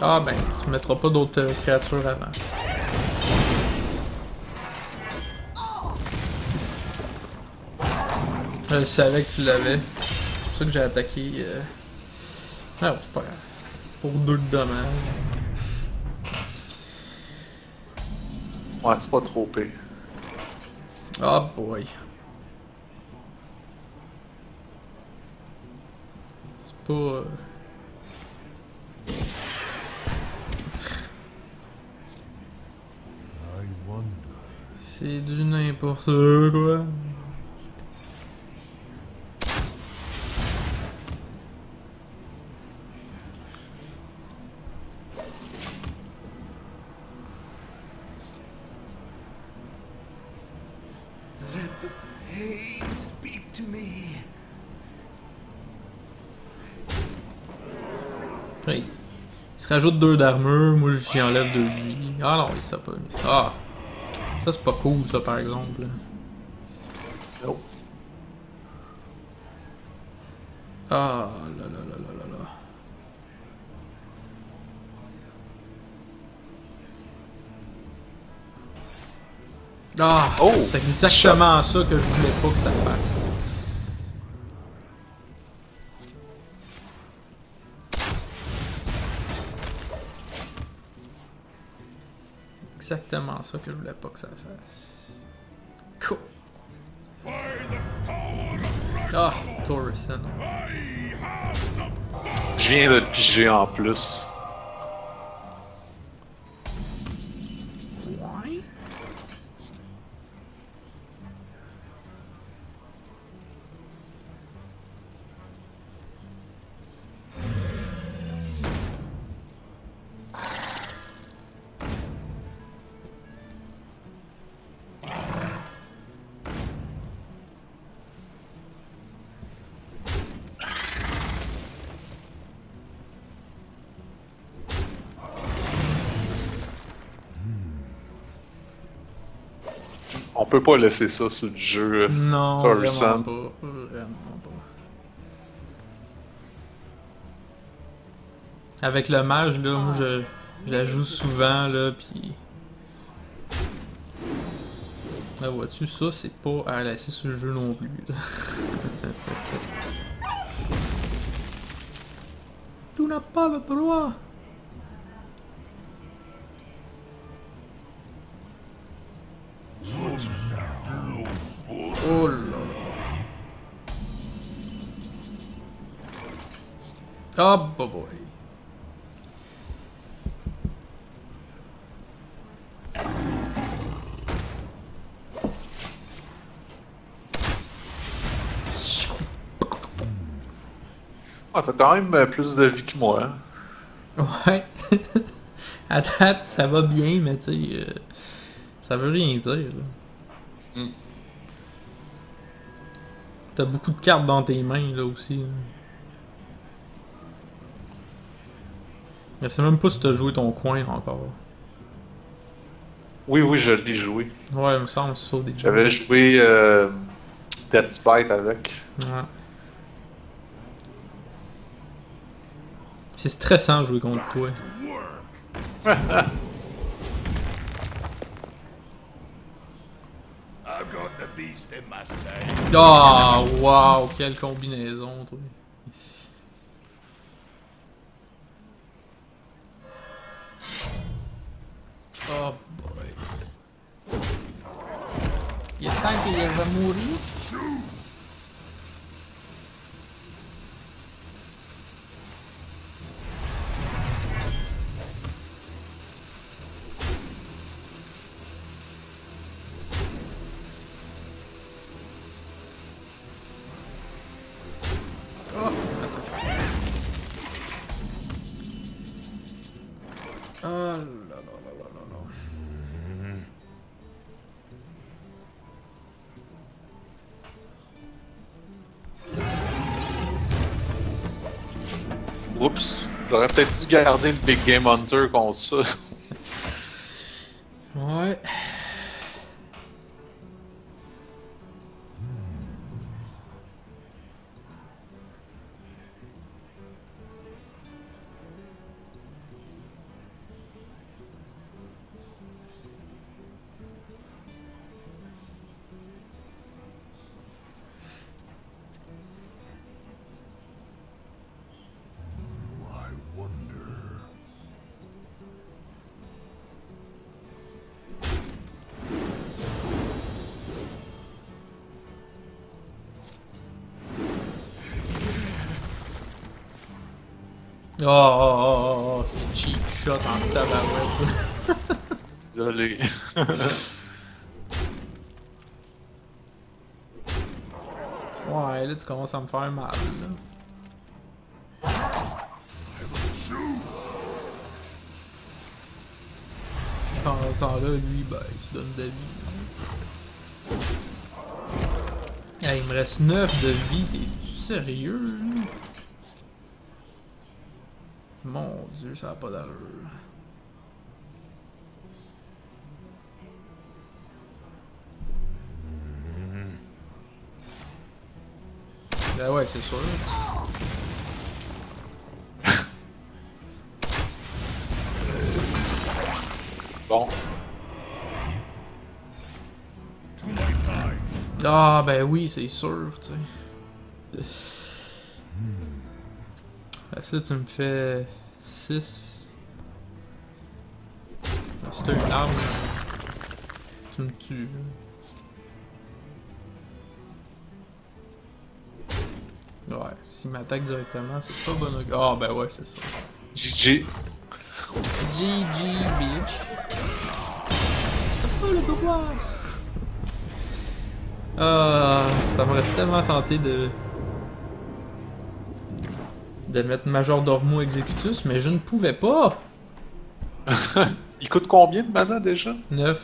Ah ben, tu mettras pas d'autres créatures avant. Je savais que tu l'avais. C'est pour ça que j'ai attaqué. Ah, c'est pas grave. Pour 2 de dommages. Ouais, c'est pas trop pire. Ah boy. C'est pas. I wonder. C'est du n'importe quoi. Pain, speak to me. Hey. Il se rajoute 2 d'armure, moi j'y enlève 2 de vie. Ah non, il s'est pas mis. Ah! Ça c'est pas cool ça par exemple. Oh. Ah là là là là là là. Ah! Oh! C'est exactement ça que je voulais pas que ça fasse. Exactement ça que je voulais pas que ça fasse. Cool. Ah, Torrison. Je viens de le piger en plus. Ouais. On peut pas laisser ça sur le jeu. Non, Torrison. vraiment pas. Vraiment pas. Avec le mage, là, moi je la joue souvent, là, pis... Là, vois-tu, ça, c'est pas à laisser sur le jeu non plus, là. Tu n'as pas le droit! Oh là là. Ah, bah boy. Ah, t'as quand même plus de vie que moi. Hein? Ouais. À date, ça va bien, mais tu sais, ça veut rien dire, là. Mm. T'as beaucoup de cartes dans tes mains, là, aussi. Là. Je sais même pas si t'as joué ton coin encore. Oui, oui, je l'ai joué. Ouais, il me semble, c'est ça au début. J'avais joué Dead Spite avec. Ouais. C'est stressant de jouer contre toi. I've got the beast in my sight. Ah, wow, quelle combinaison, toi. Oh boy. Il est temps qu'il va mourir. Oh là là là là là là. Oups, j'aurais peut-être dû garder le Big Game Hunter contre ça. Ouais. I wonder. Oh, c'est cheap shot en tabarouette. Désolé. Ouais, là tu commences à me faire mal, là. Pendant ce temps-là, lui, ben, il se donne de la vie. Hey, il me reste 9 de vie, t'es sérieux? Mon dieu, ça a pas d'allure. Ben ouais, c'est sûr. Bon. Ah ben oui, c'est sûr, tu sais. Ça, tu me fais 6. Si t'as une arme, tu me tues. Ouais, s'il m'attaque directement, c'est pas bon. Ah ben ouais, c'est ça. GG. GG, bitch. Oh le pouvoir! Ah, ça m'aurait tellement tenté de mettre Majordormo Executus, mais je ne pouvais pas! Il coûte combien de mana déjà? 9.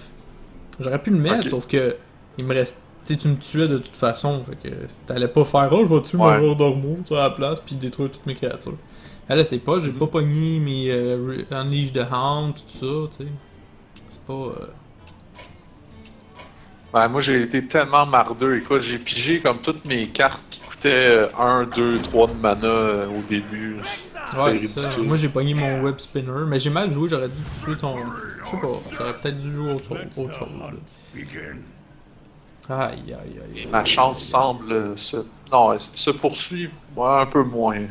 J'aurais pu le mettre, Ok. sauf que il me reste. Tu sais, tu me tuais de toute façon, fait que t'allais pas faire oh, je vais tuer Ouais. Majordormo à la place puis détruire toutes mes créatures. Ah là, c'est pas, j'ai pas pogné mes Unleash the Hound, tout ça, tu sais. C'est pas. Ouais, moi j'ai été tellement mardeux, écoute, j'ai pigé comme toutes mes cartes qui coûtaient 1, 2, 3 de mana au début. C'était Ouais, c'est ça. ridicule. Moi j'ai pogné mon web spinner, mais j'ai mal joué, j'aurais dû tuer ton. Je sais pas, j'aurais peut-être dû jouer autre chose. Là. Begin. Aïe aïe aïe. Et ma chance semble se poursuivre, moi un peu moins.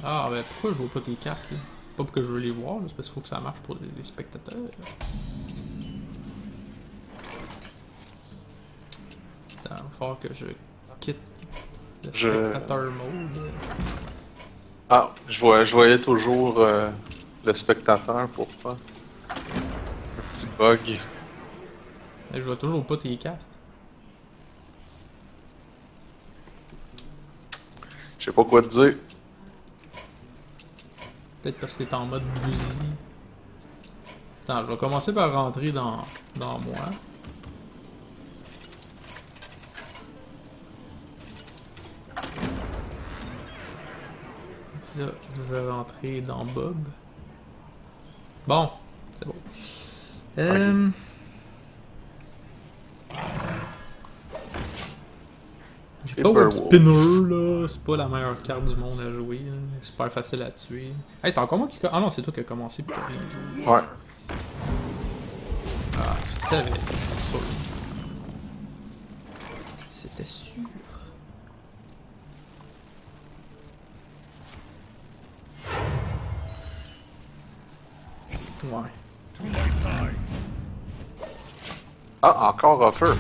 Ah ben pourquoi je vois pas tes cartes là? Pas pour que je veux les voir, là, c'est parce qu'il faut que ça marche pour les spectateurs. Attends, il va falloir que je quitte le Je- spectateur mode. Ah, je voyais toujours le spectateur pour ça. Un petit bug. Mais je vois toujours pas tes cartes. Je sais pas quoi te dire. Peut-être parce que t'es en mode busy. Attends, je vais commencer par rentrer dans moi. Là, je vais rentrer dans Bob. Bon, c'est bon. J'ai pas Web Spinner là, c'est pas la meilleure carte du monde à jouer, là. Super facile à tuer. Hey, t'as encore moi qui. Ah non, c'est toi qui as commencé pis t'as rien joué. Ouais. Ah, je savais, c'est sûr. C'était sûr. Ouais. Ah, encore offer.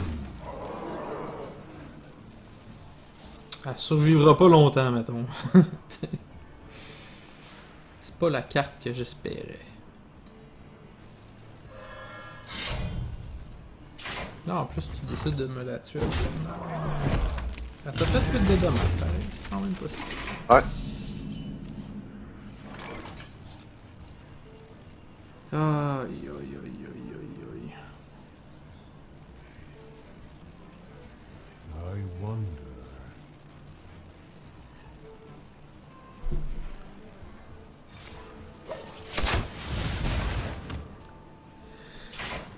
Elle survivra pas longtemps, mettons. C'est pas la carte que j'espérais. Non, en plus, tu décides de me la tuer. Elle t'a fait plus de dommages, pareil. C'est quand même possible. Ouais. Aïe, aïe, aïe, aïe, aïe, aïe. I wonder.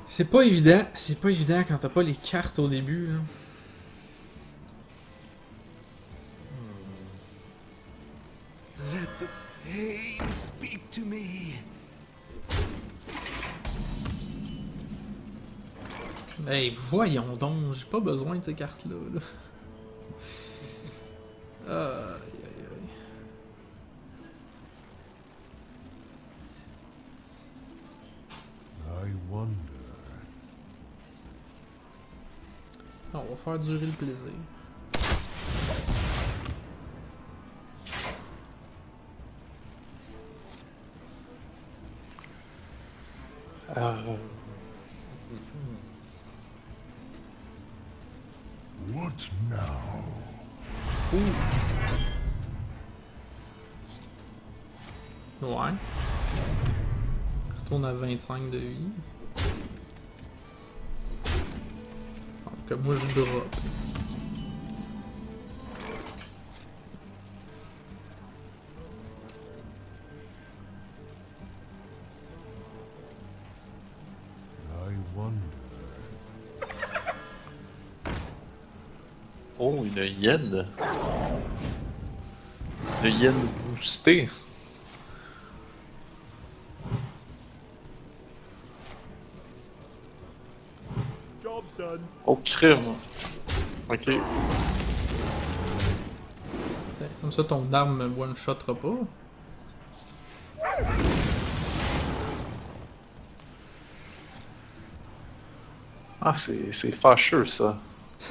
C'est pas évident quand t'as pas les cartes au début, là. Let the pain speak to me. Hey, voyons donc, j'ai pas besoin de ces cartes-là, là. Aïe, aïe, aïe. I wonder. On va faire durer le plaisir. What now? Ouais. Retourne à 25 de vie. que moi je drop. I wonder. Oh, une hyène. Une hyène boostée. Job's done. Oh, crime. Ok. Comme ça ton arme me one-shotera pas. Ah, c'est fâcheux ça.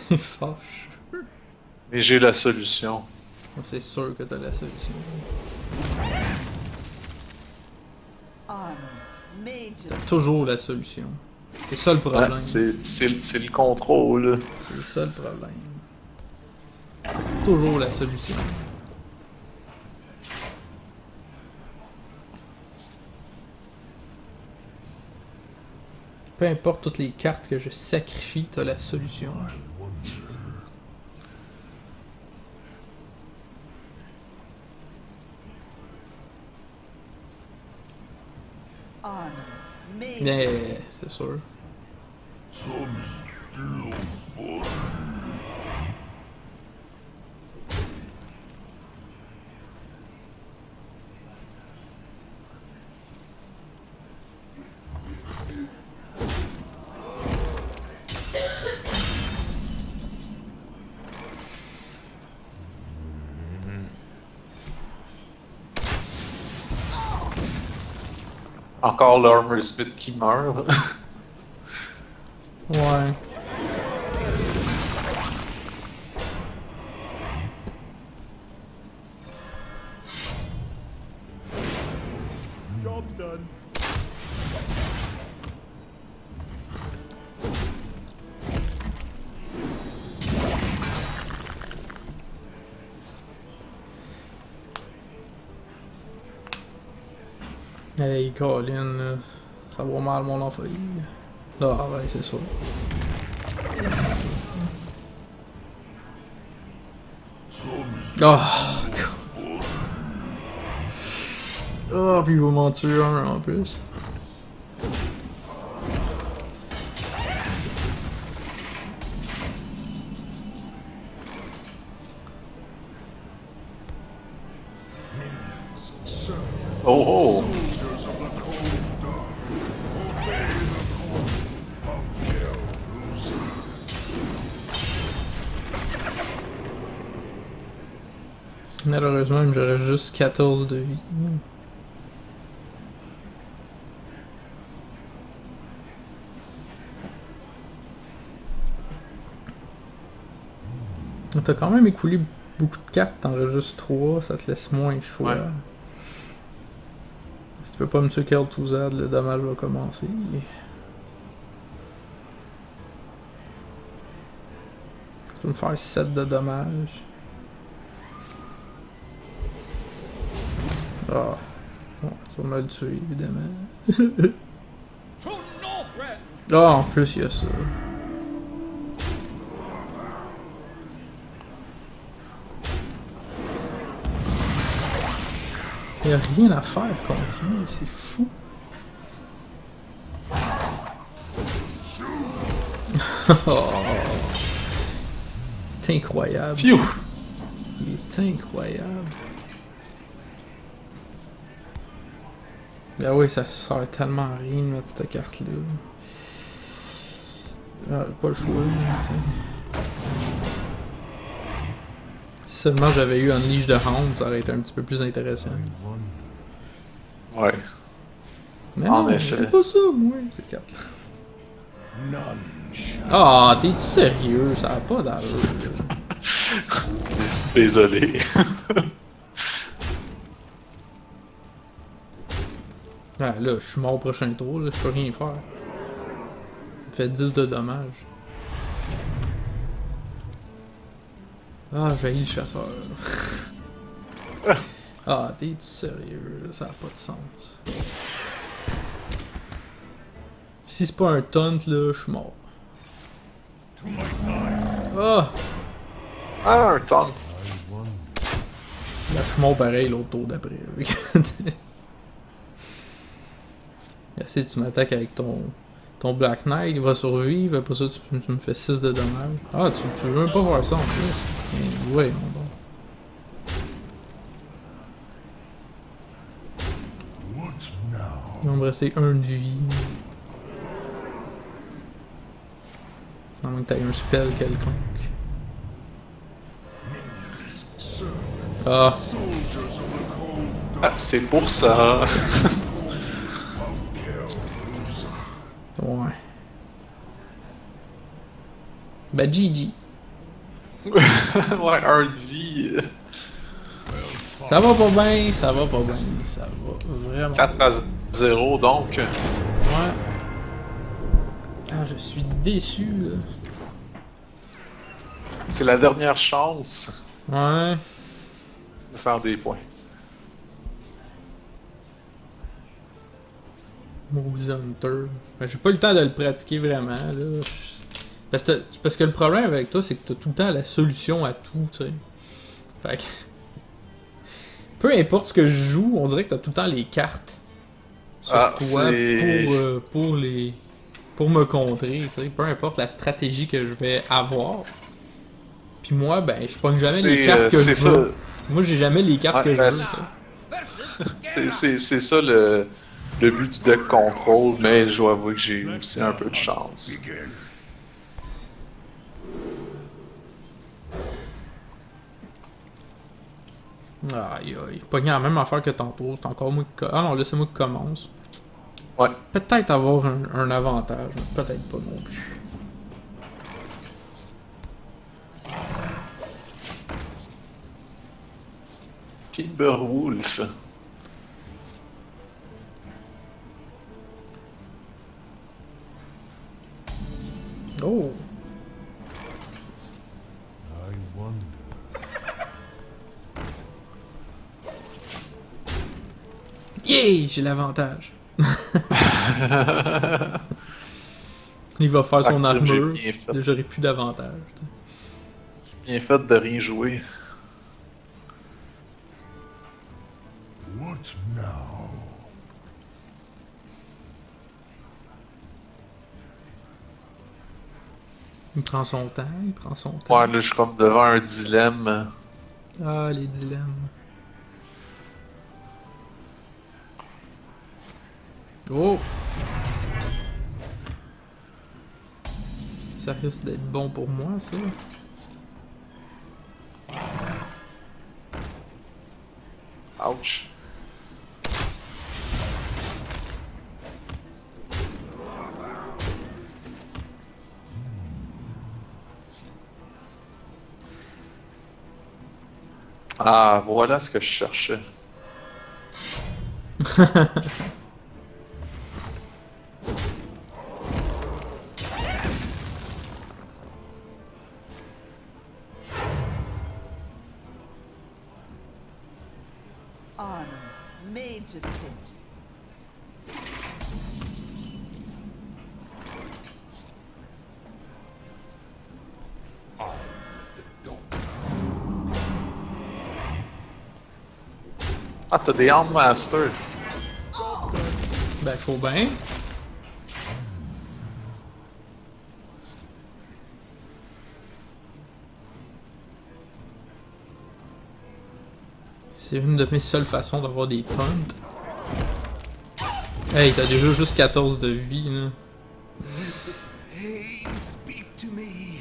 C'est fâche. Mais j'ai la solution. C'est sûr que t'as la solution. Armor made to T'as toujours la solution. C'est ça le problème. Ah, c'est le contrôle. C'est ça le problème. Toujours la solution. Peu importe toutes les cartes que je sacrifie, t'as la solution. armor made to Mais c'est sûr. Encore l'Armor Smith qui meurt. Ouais. Job's done. Hey Colin, ça va mal mon enfant. Ah ouais, c'est sûr. Ah, oh, puis il va m'en tuer un en plus. Oh oh! Malheureusement, j'aurais juste 14 de vie. T'as quand même écoulé beaucoup de cartes, t'en as juste 3, ça te laisse moins de choix. Ouais. Si tu peux pas me tuer Kel'Thuzad, le dommage va commencer. Tu peux me faire 7 de dommages. Ah, bon, ça va me le tuer, évidemment. Ah, en plus, il y a ça. Il n'y a rien à faire contre lui, c'est fou. Oh, c'est incroyable. Phew! Il est incroyable. Ah oui, ça sert tellement à rien de mettre cette carte-là. Ah, j'ai pas le choix. Si seulement j'avais eu Unleash the Hound, ça aurait été un petit peu plus intéressant. Ouais. Mais En non, effet. j'aime pas ça, moi, ces cartes-là. Ah, t'es-tu sérieux? Ça a pas d'allure. Désolé. Ah, là, je suis mort au prochain tour, là, je peux rien faire. Il fait 10 de dommages. Ah, j'ai le chasseur. Ah, t'es-tu sérieux? Ça a pas de sens. Si c'est pas un taunt, là, je suis mort. Ah! Ah, un taunt. La Fumon pareil l'autre tour d'après. Essaye, tu m'attaques avec ton Black Knight, il va survivre, après ça tu me fais 6 de dommages. Ah, tu veux même pas voir ça en plus. Mais ouais, bon. Il va me rester 1 de vie. À moins que t'aies un spell quelconque. Ah, Ah, c'est pour ça. ouais. Bah GG. Ouais, un de vie. Ça va pas bien, ça va pas bien, ça va vraiment. 4-0 donc. Ouais. Ah, je suis déçu là. C'est la dernière chance Ouais. de faire des points. Moose Hunter. Ben, j'ai pas eu le temps de le pratiquer vraiment là. Parce que le problème avec toi, c'est que t'as tout le temps la solution à tout, tu sais. Fait que. Peu importe ce que je joue, on dirait que t'as tout le temps les cartes sur Ah, toi c'est- pour me contrer, tu sais. Peu importe la stratégie que je vais avoir. Puis moi, ben, je pogne jamais les cartes que c'est je ça. veux. Moi, j'ai jamais les cartes Ouais, que je ben, veux. c'est ça le but du deck control, mais je dois avouer que j'ai eu aussi un peu de chance. Aïe aïe. Pogner la même affaire que tantôt, c'est encore moi qui... Ah non, là c'est moi qui commence. Ouais. Peut-être avoir un avantage, mais peut-être pas non plus. Timberwolf. Oh! I wonder. Yeah! J'ai l'avantage. Il va faire son Ah, j'ai armure. bien fait. Là, j'aurai plus d'avantage. Bien fait de rien jouer. What now? Il prend son temps, il prend son temps. Ouais, là, je suis comme devant un dilemme. Ah, les dilemmes. Oh! Ça risque d'être bon pour moi, ça. Ouch. Ah, voilà ce que je cherchais. Armor made to fit. Ah, t'as des Handmasters. Ben, faut bien. C'est une de mes seules façons d'avoir des taunts. Hey, t'as déjà juste 14 de vie, là. Hey, speak to me.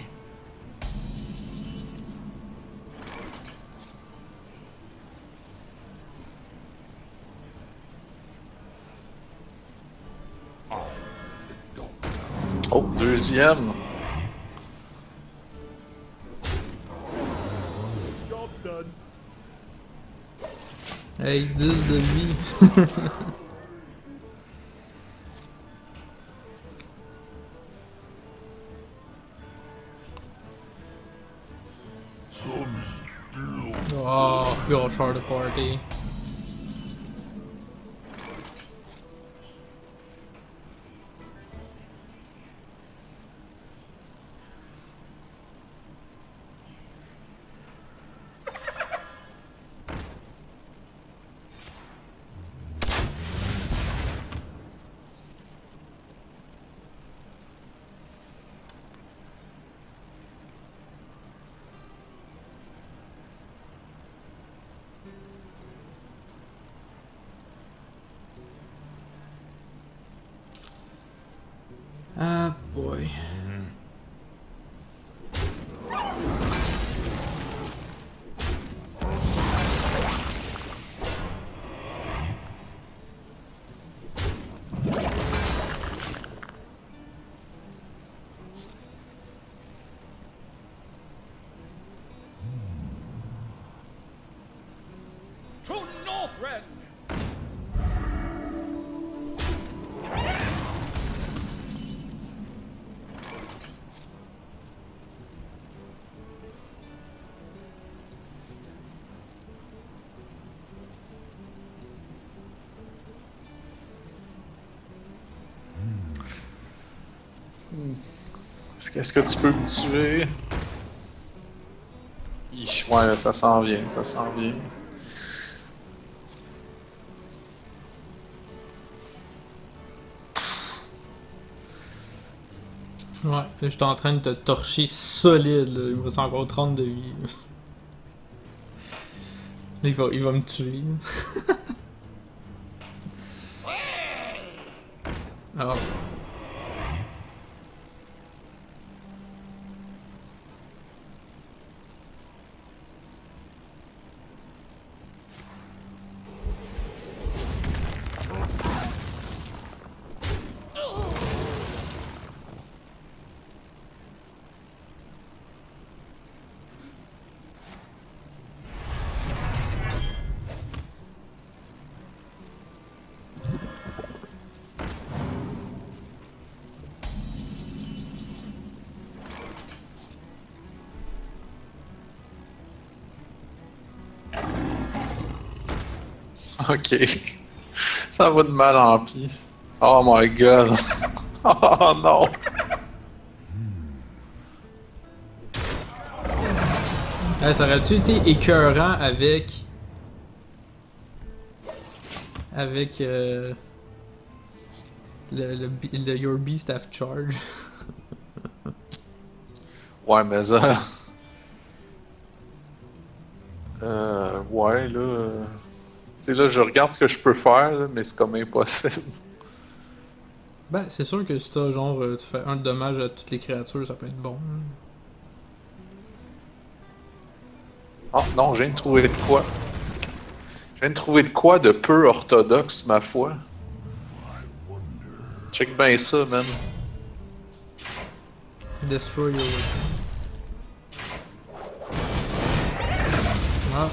Oh, deuxième. Job's done. Hey, 10 de vie. Oh, you're short of party. To Northrend! Est-ce que tu peux me tuer? Ouais, ça s'en vient, ça s'en vient. Ouais, là, je suis en train de te torcher solide, là. Il me reste encore 30 de vie. Là, il va me tuer. Alors. Ok. Ça va de mal en pis. Oh my god. Oh non. Ça aurait-tu été écœurant avec... Avec... le Your Beast Have Charge. Ouais, mais ça... ouais, là... Tu sais, là, je regarde ce que je peux faire, là, mais c'est comme impossible. Ben, c'est sûr que si t'as genre, tu fais un dommage à toutes les créatures, ça peut être bon. Oh non, je viens de trouver de quoi. Je viens de trouver de quoi de peu orthodoxe, ma foi. Check bien ça, man. Destroy your weapon. Ah.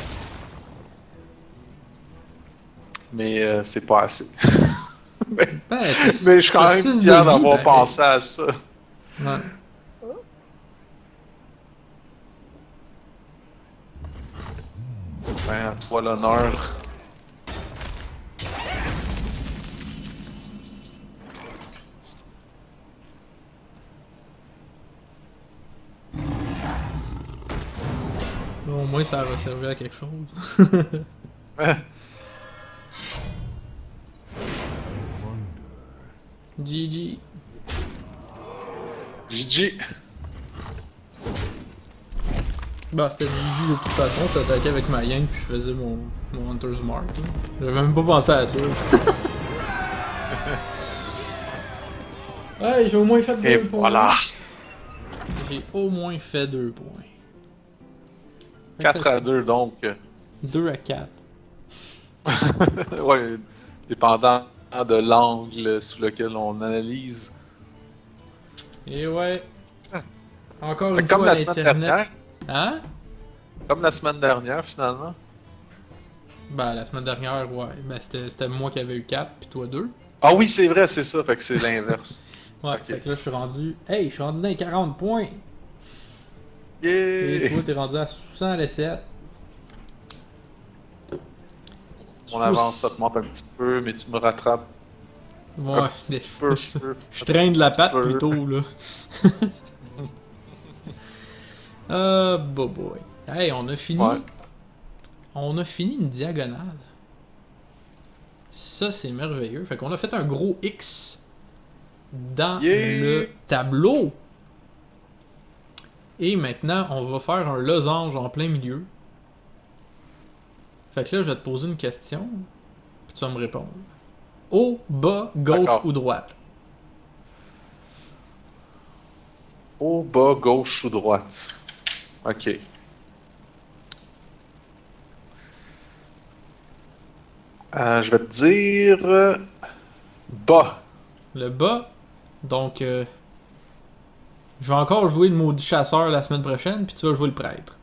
Mais c'est pas assez. mais, Ben, mais je suis quand même six fier de vie, d'avoir ben, pensé à ça. Ouais. Ben, à toi l'honneur. Bon, au moins, ça va servir à quelque chose. Ouais. GG. GG. Bah, c'était GG de toute façon. Je t'attaquais avec ma yang puis je faisais mon Hunter's Mark. J'avais même pas pensé à ça. Ouais, j'ai au moins fait 2 Et points. voilà. J'ai au moins fait 2 points. 4 à 2 donc. 2 à 4. Ouais, dépendant de l'angle sous lequel on analyse. Et ouais. Encore Fait une comme fois, la semaine Internet. dernière. Hein? Comme la semaine dernière, finalement. Bah, la semaine dernière, ouais. Ben, c'était moi qui avais eu 4, puis toi 2. Ah oui, c'est vrai, c'est ça. Fait que c'est l'inverse. Ouais, Ok. fait que là, je suis rendu. Hey, je suis rendu dans les 40 points. Et Yeah! toi, t'es rendu à 7. On avance, ça te monte un petit peu, mais tu me rattrapes Ouais, un petit peu. je traîne de la patte peu. plutôt, là. Boy. Hey, on a fini. Ouais. On a fini une diagonale. Ça, c'est merveilleux. Fait qu'on a fait un gros X dans Yeah! le tableau. Et maintenant, on va faire un losange en plein milieu. Fait que là, je vais te poser une question. Puis tu vas me répondre. Haut, bas, gauche D'accord. ou droite? Haut, bas, gauche ou droite? Ok. Je vais te dire bas. Le bas, donc je vais encore jouer le maudit chasseur la semaine prochaine, puis tu vas jouer le prêtre.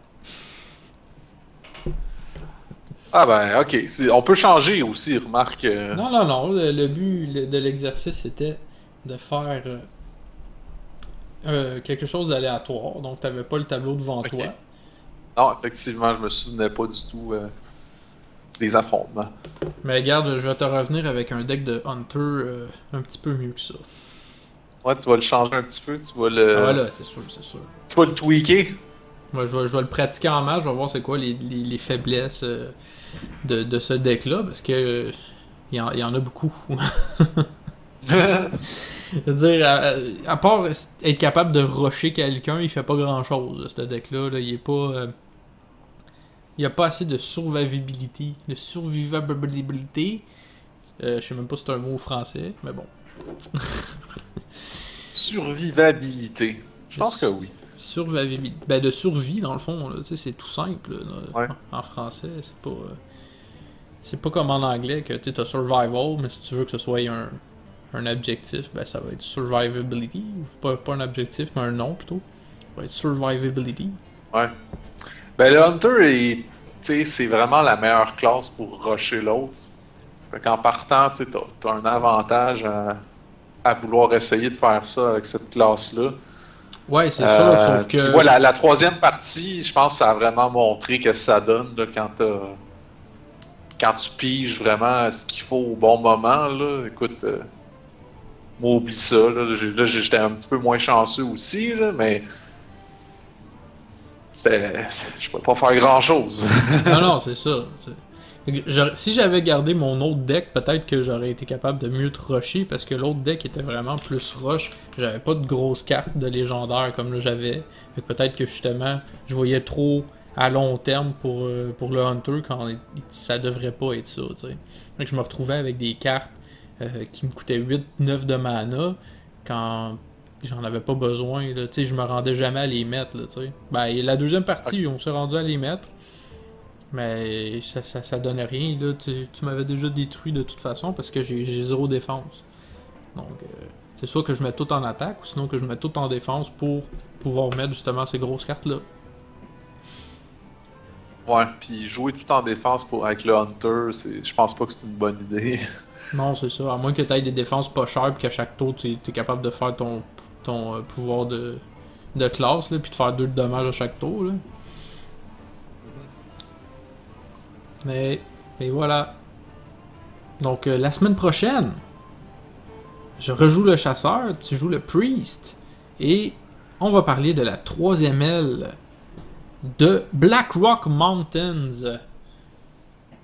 Ah ben, ok. On peut changer aussi, remarque. Non, non, non. Le but de l'exercice, c'était de faire quelque chose d'aléatoire. Donc, tu n'avais pas le tableau devant Ok. toi. Non, effectivement, je me souvenais pas du tout des affrontements. Mais regarde, je vais te revenir avec un deck de Hunter un petit peu mieux que ça. Ouais, tu vas le changer un petit peu, tu vas le. Ah là, c'est sûr, c'est sûr. Tu vas le tweaker. Moi, je vais le pratiquer en match, je vais voir c'est quoi les faiblesses de ce deck-là, parce que il y en a beaucoup. Je veux dire, à part être capable de rusher quelqu'un, il fait pas grand-chose, ce deck-là. Là. Il est pas... il n'y a pas assez de survivabilité. De survivabilité. Je sais même pas si c'est un mot français, mais bon. Survivabilité. Je pense que oui. Survivabilité. Ben, de survie, dans le fond. Là, c'est tout simple. Là, Ouais. en français, c'est pas comme en anglais que tu as survival, mais si tu veux que ce soit un objectif, ben ça va être survivability. Pas un objectif, mais un nom plutôt. Ça va être survivability. Ouais. Ben, le Hunter, tu sais, c'est vraiment la meilleure classe pour rusher l'autre. Fait qu'en partant, tu sais, t'as un avantage à vouloir essayer de faire ça avec cette classe-là. Ouais, c'est sûr, sauf que. Puis, ouais, la troisième partie, je pense que ça a vraiment montré que ça donne là, quand tu piges vraiment ce qu'il faut au bon moment. Là. Écoute, moi, oublie ça. Là, j'étais un petit peu moins chanceux aussi, là, mais je pouvais pas faire grand-chose. Non, non, c'est ça. Si j'avais gardé mon autre deck, peut-être que j'aurais été capable de mieux te rusher parce que l'autre deck était vraiment plus rush. J'avais pas de grosses cartes de légendaire comme là j'avais. Fait que peut-être que justement, je voyais trop à long terme pour le Hunter quand ça devrait pas être ça. T'sais. Fait que je me retrouvais avec des cartes qui me coûtaient 8-9 de mana quand j'en avais pas besoin. Là, je me rendais jamais à les mettre. Là, ben, et la deuxième partie, on s'est rendu à les mettre. Mais ça donnait rien, là. Tu m'avais déjà détruit de toute façon parce que j'ai zéro défense. Donc, c'est soit que je mets tout en attaque ou sinon que je mets tout en défense pour pouvoir mettre justement ces grosses cartes-là. Ouais, puis jouer tout en défense avec le Hunter, je pense pas que c'est une bonne idée. Non, c'est ça. À moins que tu aies des défenses pas chères et qu'à chaque tour, tu es capable de faire ton pouvoir de classe, là, puis de faire 2 de dommages à chaque tour. Là. Mais voilà. Donc, la semaine prochaine, je rejoue le chasseur, tu joues le priest, et on va parler de la 3e aile de Black Rock Mountains,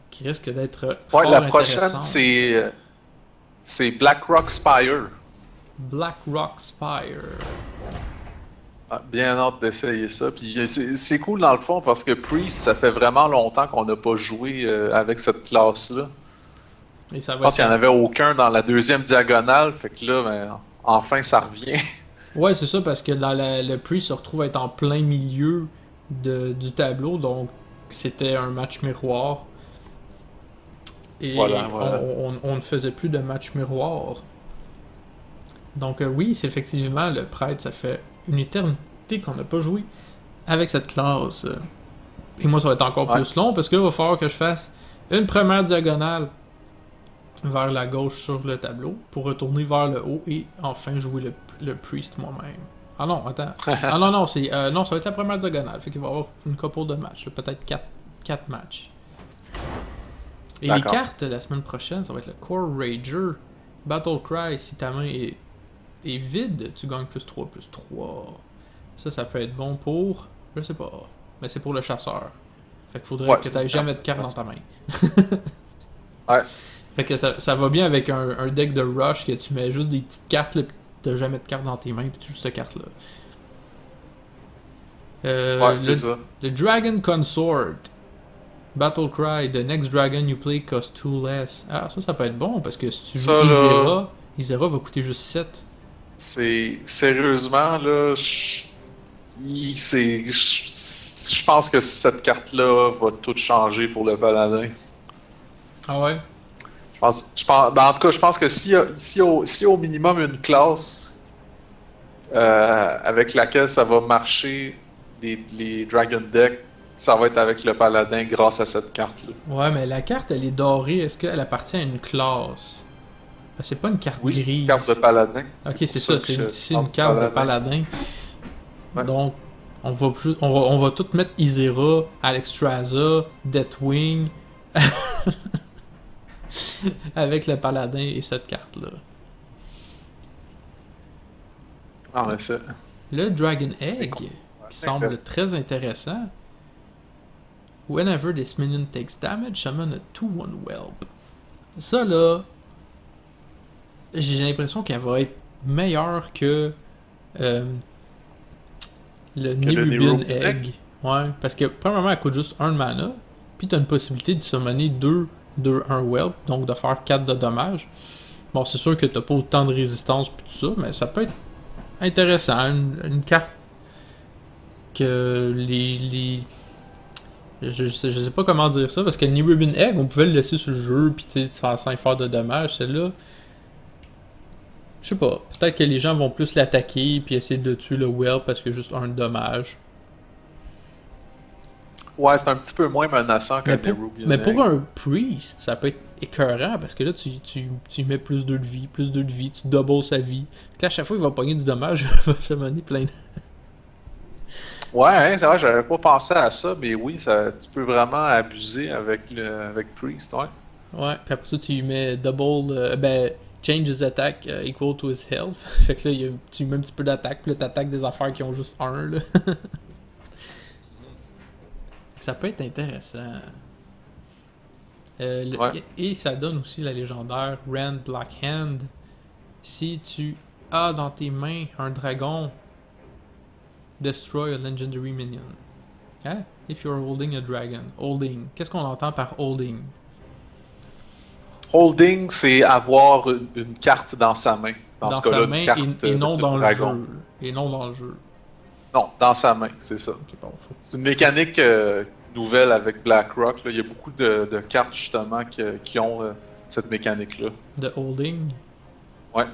qui risque d'être fort Ouais, la prochaine, intéressante. c'est Black Rock Spire. Black Rock Spire. Ah, bien hâte d'essayer ça. Puis c'est cool dans le fond parce que Priest, ça fait vraiment longtemps qu'on n'a pas joué avec cette classe-là. Et ça Je va pense qu'il être... n'y en avait aucun dans la deuxième diagonale, fait que là, ben, enfin ça revient. Ouais, c'est ça, parce que le priest se retrouve à être en plein milieu du tableau, donc c'était un match miroir. Et Voilà. on ne faisait plus de match miroir. Donc oui, c'est effectivement le prêtre, ça fait une éternité qu'on n'a pas joué avec cette classe. Et moi, ça va être encore plus long parce que là, il va falloir que je fasse une première diagonale vers la gauche sur le tableau pour retourner vers le haut et enfin jouer le priest moi-même. Ah non, attends. Ah non, non, non, ça va être la première diagonale. Fait qu'il va y avoir une couple de matchs. Peut-être 4 matchs. Et les cartes la semaine prochaine, ça va être le Core Rager. Battle Cry, si ta main est vide, tu gagnes plus 3. Ça peut être bon pour... Je sais pas. Mais c'est pour le chasseur. Fait qu'il faudrait que tu n'aies jamais de carte dans ta main. Ouais. Fait que ça va bien avec un deck de rush que tu mets juste des petites cartes là, pis t'as jamais de cartes dans tes mains pis tu joues cette carte là. Ouais, c'est ça. Le Dragon Consort. Battle Cry, the next dragon you play costs 2 less. Ah, ça peut être bon parce que si tu joues Isera va coûter juste 7. C'est sérieusement là, je pense que cette carte-là va tout changer pour le paladin. Ah ouais? Ben, en tout cas, je pense que si au minimum une classe avec laquelle ça va marcher les Dragon Deck, ça va être avec le paladin grâce à cette carte-là. Ouais, mais la carte, elle est dorée. Est-ce qu'elle appartient à une classe? Ben, c'est pas une carte Oui, grise. c'est une carte de paladin. Ok, pour c'est ça, que c'est je une parle carte de paladin. Ouais. Donc, on va tout mettre Isera, Alexstrasza, Deathwing avec le paladin et cette carte-là. En effet. Le Dragon Egg, qui semble très intéressant. Whenever this minion takes damage, summon a 2/1 whelp. Ça là, j'ai l'impression qu'elle va être meilleure que le Nerubian Egg. Ouais, parce que premièrement, elle coûte juste 1 mana, puis t'as une possibilité de summoner 2/1 whelp, donc de faire 4 de dommages. Bon, c'est sûr que t'as pas autant de résistance pis tout ça, mais ça peut être intéressant. Une carte que je sais pas comment dire ça, parce que le Nerubian Egg, on pouvait le laisser sur le jeu, pis tu sais, sans y faire de dommages. Celle-là, je sais pas. Peut-être que les gens vont plus l'attaquer, puis essayer de tuer le whelp parce qu'il y a juste un dommage. Ouais, c'est un petit peu moins menaçant que le Nerubian Mais Egg. pour un priest, ça peut être écœurant, parce que là, tu mets plus 2 de vie, tu doubles sa vie. Donc là, à chaque fois, il va pogner du dommage, il va se mener plein de... Ouais, hein, c'est vrai, j'avais pas pensé à ça, mais oui, tu peux vraiment abuser avec Priest, ouais. Ouais, puis après ça, tu lui mets double... change his attack equal to his health. Fait que là, tu lui mets un petit peu d'attaque, puis là, t'attaques des affaires qui ont juste 1, là. Ça peut être intéressant. Ouais. Et ça donne aussi la légendaire Rand Blackhand. Si tu as dans tes mains un dragon, destroy a legendary minion. Hein? If you're holding a dragon. Holding. Qu'est-ce qu'on entend par holding? Holding, c'est avoir une carte dans sa main. Dans ce sa cas-là, main une carte et non de dans dragon. le jeu. Et non dans le jeu. Non, dans sa main, c'est ça. Ok, bon, C'est une mécanique nouvelle avec BlackRock. Là. Il y a beaucoup de cartes justement qui ont cette mécanique-là. De holding. Ouais.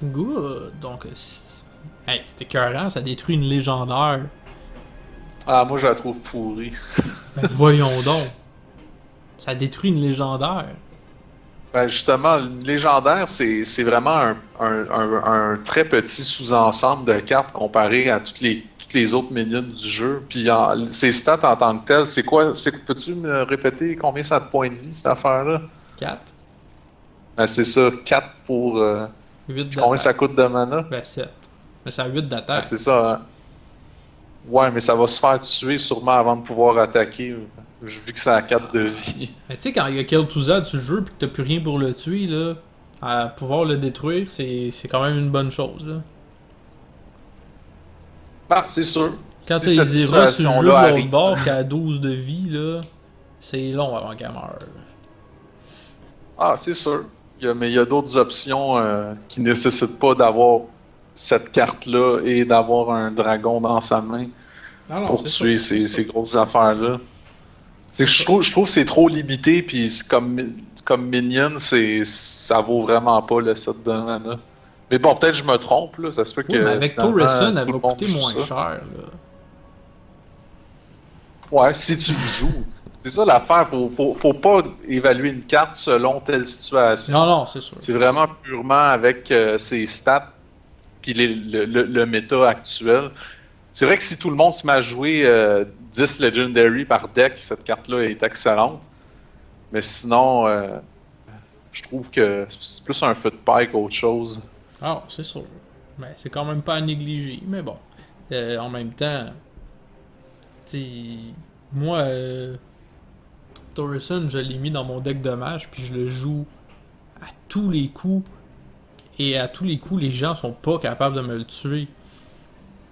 Good. Donc, hey, c'était écœurant, ça détruit une légendaire. Ah, moi je la trouve pourrie. Ben voyons donc. Ça détruit une légendaire. Ben justement, une légendaire, c'est vraiment un très petit sous-ensemble de cartes comparé à toutes les autres minions du jeu. Puis ses stats en tant que telles, c'est quoi? Peux-tu me répéter combien ça a de points de vie, cette affaire-là? 4. Ben c'est ça, 4 pour... 8 combien d'attaque. ça coûte de mana? Ben 7. Mais ça a 8 Ben, d'attaque. c'est ça, hein. Ouais, mais ça va se faire tuer sûrement avant de pouvoir attaquer, vu que ça a 4 de vie. Mais tu sais, quand il y a Kel'Thuzad sur le jeu pis que t'as plus rien pour le tuer, là, à pouvoir le détruire, c'est quand même une bonne chose, là. Ah, c'est sûr. Quand Si t'as cette Isira sur le jeu de situation-là l'autre arrive. bord, qui a 12 de vie, là, c'est long avant qu'elle meure. Ah, c'est sûr. Mais il y a d'autres options qui nécessitent pas d'avoir cette carte-là et d'avoir un dragon dans sa main Alors, pour tuer ces grosses affaires-là. C'est que je trouve que c'est trop limité, puis comme minion, ça vaut vraiment pas le set de mana. Mais bon, peut-être que je me trompe, là. Ça se peut que. Oui, mais avec finalement, Torreson, elle tout va le monde coûter joue moins ça. cher, là. Ouais, si tu le joues. C'est ça l'affaire, faut pas évaluer une carte selon telle situation. Non, non, c'est sûr. C'est vraiment purement avec ses stats puis le méta actuel. C'est vrai que si tout le monde se met à jouer 10 Legendary par deck, cette carte-là est excellente. Mais sinon, je trouve que c'est plus un feu de paille qu'autre chose. Ah, c'est sûr. Mais c'est quand même pas à négliger. Mais bon, en même temps, tu sais, moi, Torreson, je l'ai mis dans mon deck de mage, puis je le joue à tous les coups. Et à tous les coups, les gens sont pas capables de me le tuer.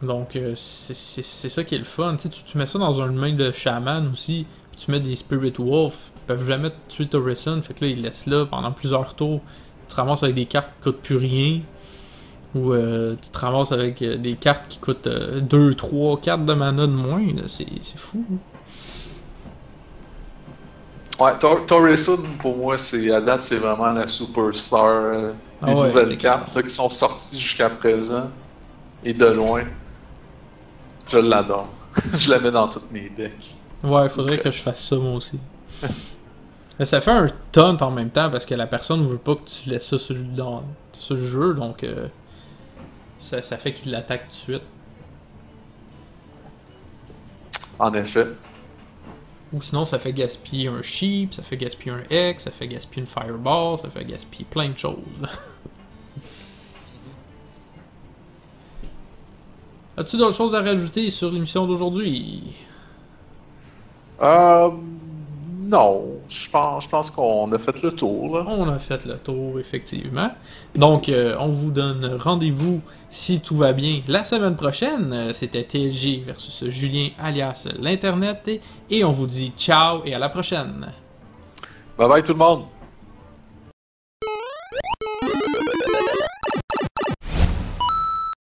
Donc, c'est ça qui est le fun. Tu mets ça dans une main de chaman aussi, puis tu mets des Spirit Wolf, ils peuvent jamais tuer Torreson, fait que là, ils laissent là pendant plusieurs tours. Tu te ramasses avec des cartes qui coûtent plus rien. Où tu te ramasses avec des cartes qui coûtent 2, 3 cartes de mana de moins. Là, c'est fou. Ouais, Torreson, pour moi, à date, c'est vraiment la superstar des Ah ouais, nouvelles cartes là, qui sont sorties jusqu'à présent. Et de loin. Je l'adore. Je la mets dans tous mes decks. Ouais, faudrait que je fasse ça moi aussi. Mais ça fait un taunt en même temps parce que la personne ne veut pas que tu laisses ça sur le jeu, donc ça fait qu'il l'attaque tout de suite. En effet. Ou sinon, ça fait gaspiller un sheep, ça fait gaspiller un X, ça fait gaspiller une fireball, ça fait gaspiller plein de choses. As-tu d'autres choses à rajouter sur l'émission d'aujourd'hui? Non. Je pense qu'on a fait le tour, là. On a fait le tour, effectivement. Donc, on vous donne rendez-vous, si tout va bien, la semaine prochaine. C'était TLG versus Julien, alias l'Internet. Et on vous dit ciao et à la prochaine. Bye bye tout le monde!